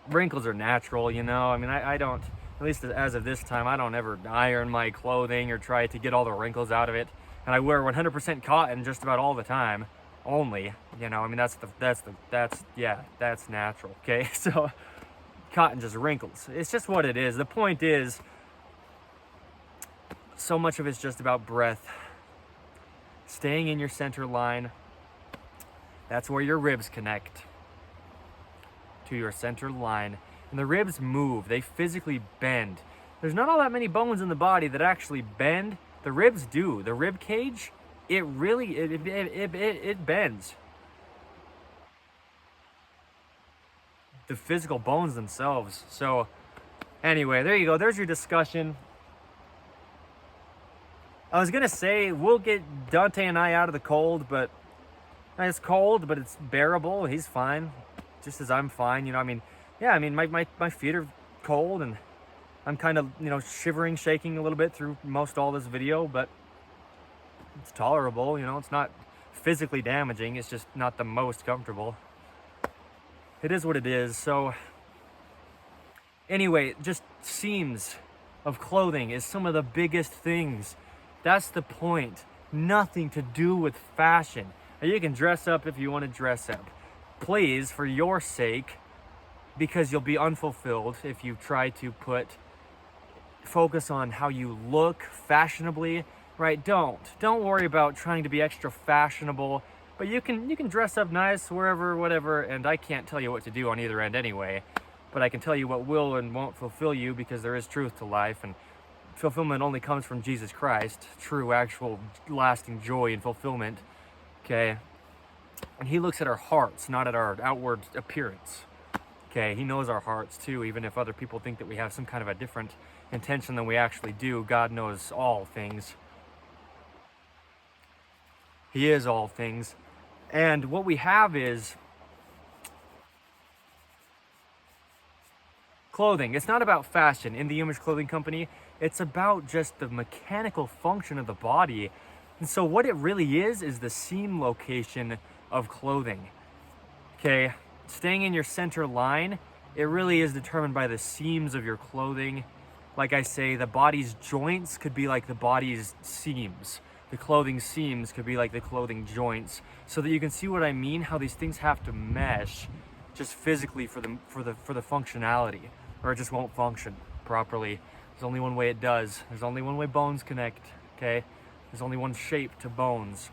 Wrinkles are natural, you know. I mean, I don't, at least as of this time, I don't ever iron my clothing or try to get all the wrinkles out of it. And I wear 100% cotton just about all the time. Only, you know, I mean, that's natural, okay? So cotton just wrinkles. It's just what it is. The point is, so much of it's just about breath. Staying in your center line. That's where your ribs connect to your center line. And the ribs move, they physically bend. There's not all that many bones in the body that actually bend. The ribs do. The rib cage, it really, it bends. The physical bones themselves. So anyway, there you go. There's your discussion. I was gonna say we'll get Dante and I out of the cold, but it's cold, but it's bearable. He's fine, just as I'm fine. You know, I mean, yeah, I mean, my feet are cold, and I'm kind of, you know, shivering, shaking a little bit through most all this video, but it's tolerable. You know, it's not physically damaging. It's just not the most comfortable. It is what it is. So anyway, just seams of clothing is some of the biggest things. That's the point. Nothing to do with fashion. Now, you can dress up if you want to dress up. Please, for your sake, because you'll be unfulfilled if you try to focus on how you look fashionably, right? Don't worry about trying to be extra fashionable, but you can dress up nice wherever, whatever, and I can't tell you what to do on either end anyway, but I can tell you what will and won't fulfill you, because there is truth to life, and fulfillment only comes from Jesus Christ, true, actual, lasting joy and fulfillment, okay? And he looks at our hearts, not at our outward appearance, okay? He knows our hearts too, even if other people think that we have some kind of a different intention than we actually do. God knows all things. He is all things. And what we have is clothing. It's not about fashion. In the Image Clothing Company, it's about just the mechanical function of the body. And so what it really is the seam location of clothing. Okay, staying in your center line, it really is determined by the seams of your clothing. Like I say, the body's joints could be like the body's seams. The clothing seams could be like the clothing joints. So that you can see what I mean, how these things have to mesh just physically for the functionality, or it just won't function properly. There's only one way it does. There's only one way bones connect, okay? There's only one shape to bones,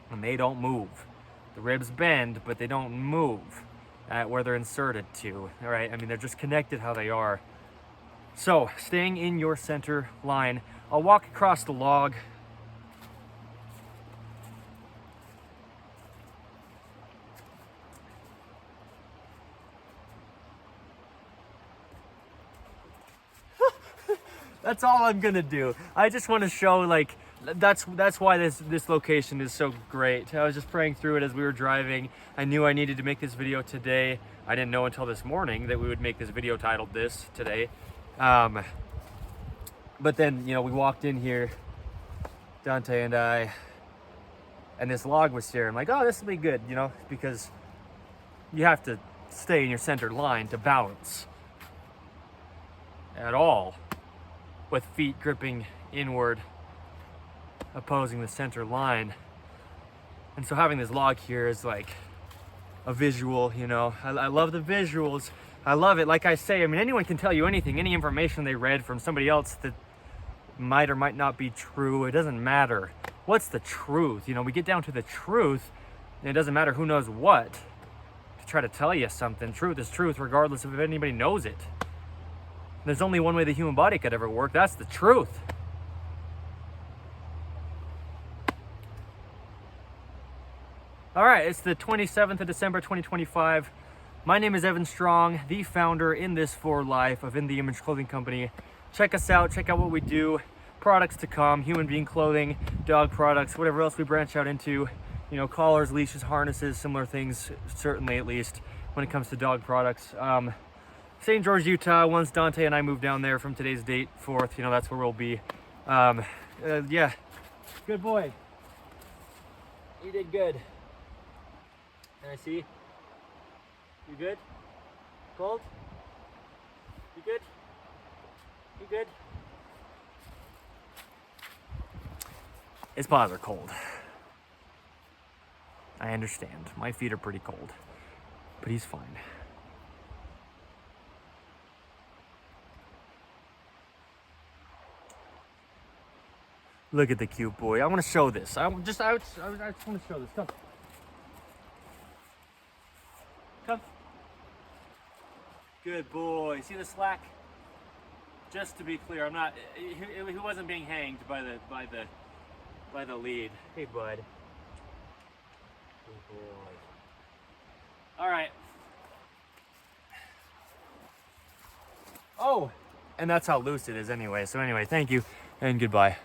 and they don't move. The ribs bend, but they don't move at where they're inserted to, all right? I mean, they're just connected how they are. So, staying in your center line, I'll walk across the log. That's all I'm gonna do. I just want to show, like, that's why this location is so great. I was just praying through it as we were driving. I knew I needed to make this video today. I didn't know until this morning that we would make this video titled this today. But then, you know, we walked in here, Dante and I, and this log was here. I'm like, oh, this will be good, you know, because you have to stay in your center line to balance at all, with feet gripping inward, opposing the center line. And so having this log here is like a visual, you know. I love the visuals. I love it. Like I say, I mean, anyone can tell you anything, any information they read from somebody else that might or might not be true. It doesn't matter. What's the truth? You know, we get down to the truth, and it doesn't matter who knows what to try to tell you something. Truth is truth, regardless of if anybody knows it. There's only one way the human body could ever work. That's the truth. All right, it's the 27th of December, 2025. My name is Evan Strong, the founder in this for life of In the Image Clothing Company. Check us out. Check out what we do. products to come, human being clothing, dog products, whatever else we branch out into, you know, collars, leashes, harnesses, similar things, certainly at least when it comes to dog products. St. George, Utah, once Dante and I move down there from today's date forth, you know, that's where we'll be. Yeah, good boy. You did good. Can I see? You good? Cold? You good? You good? His paws are cold. I understand. My feet are pretty cold. But he's fine. Look at the cute boy. I want to show this. I just want to show this. Come. Come. Good boy. See the slack? Just to be clear, I'm not. He wasn't being hanged by the lead. Hey, bud. Good boy. All right. Oh, and that's how loose it is anyway. So anyway, thank you and goodbye.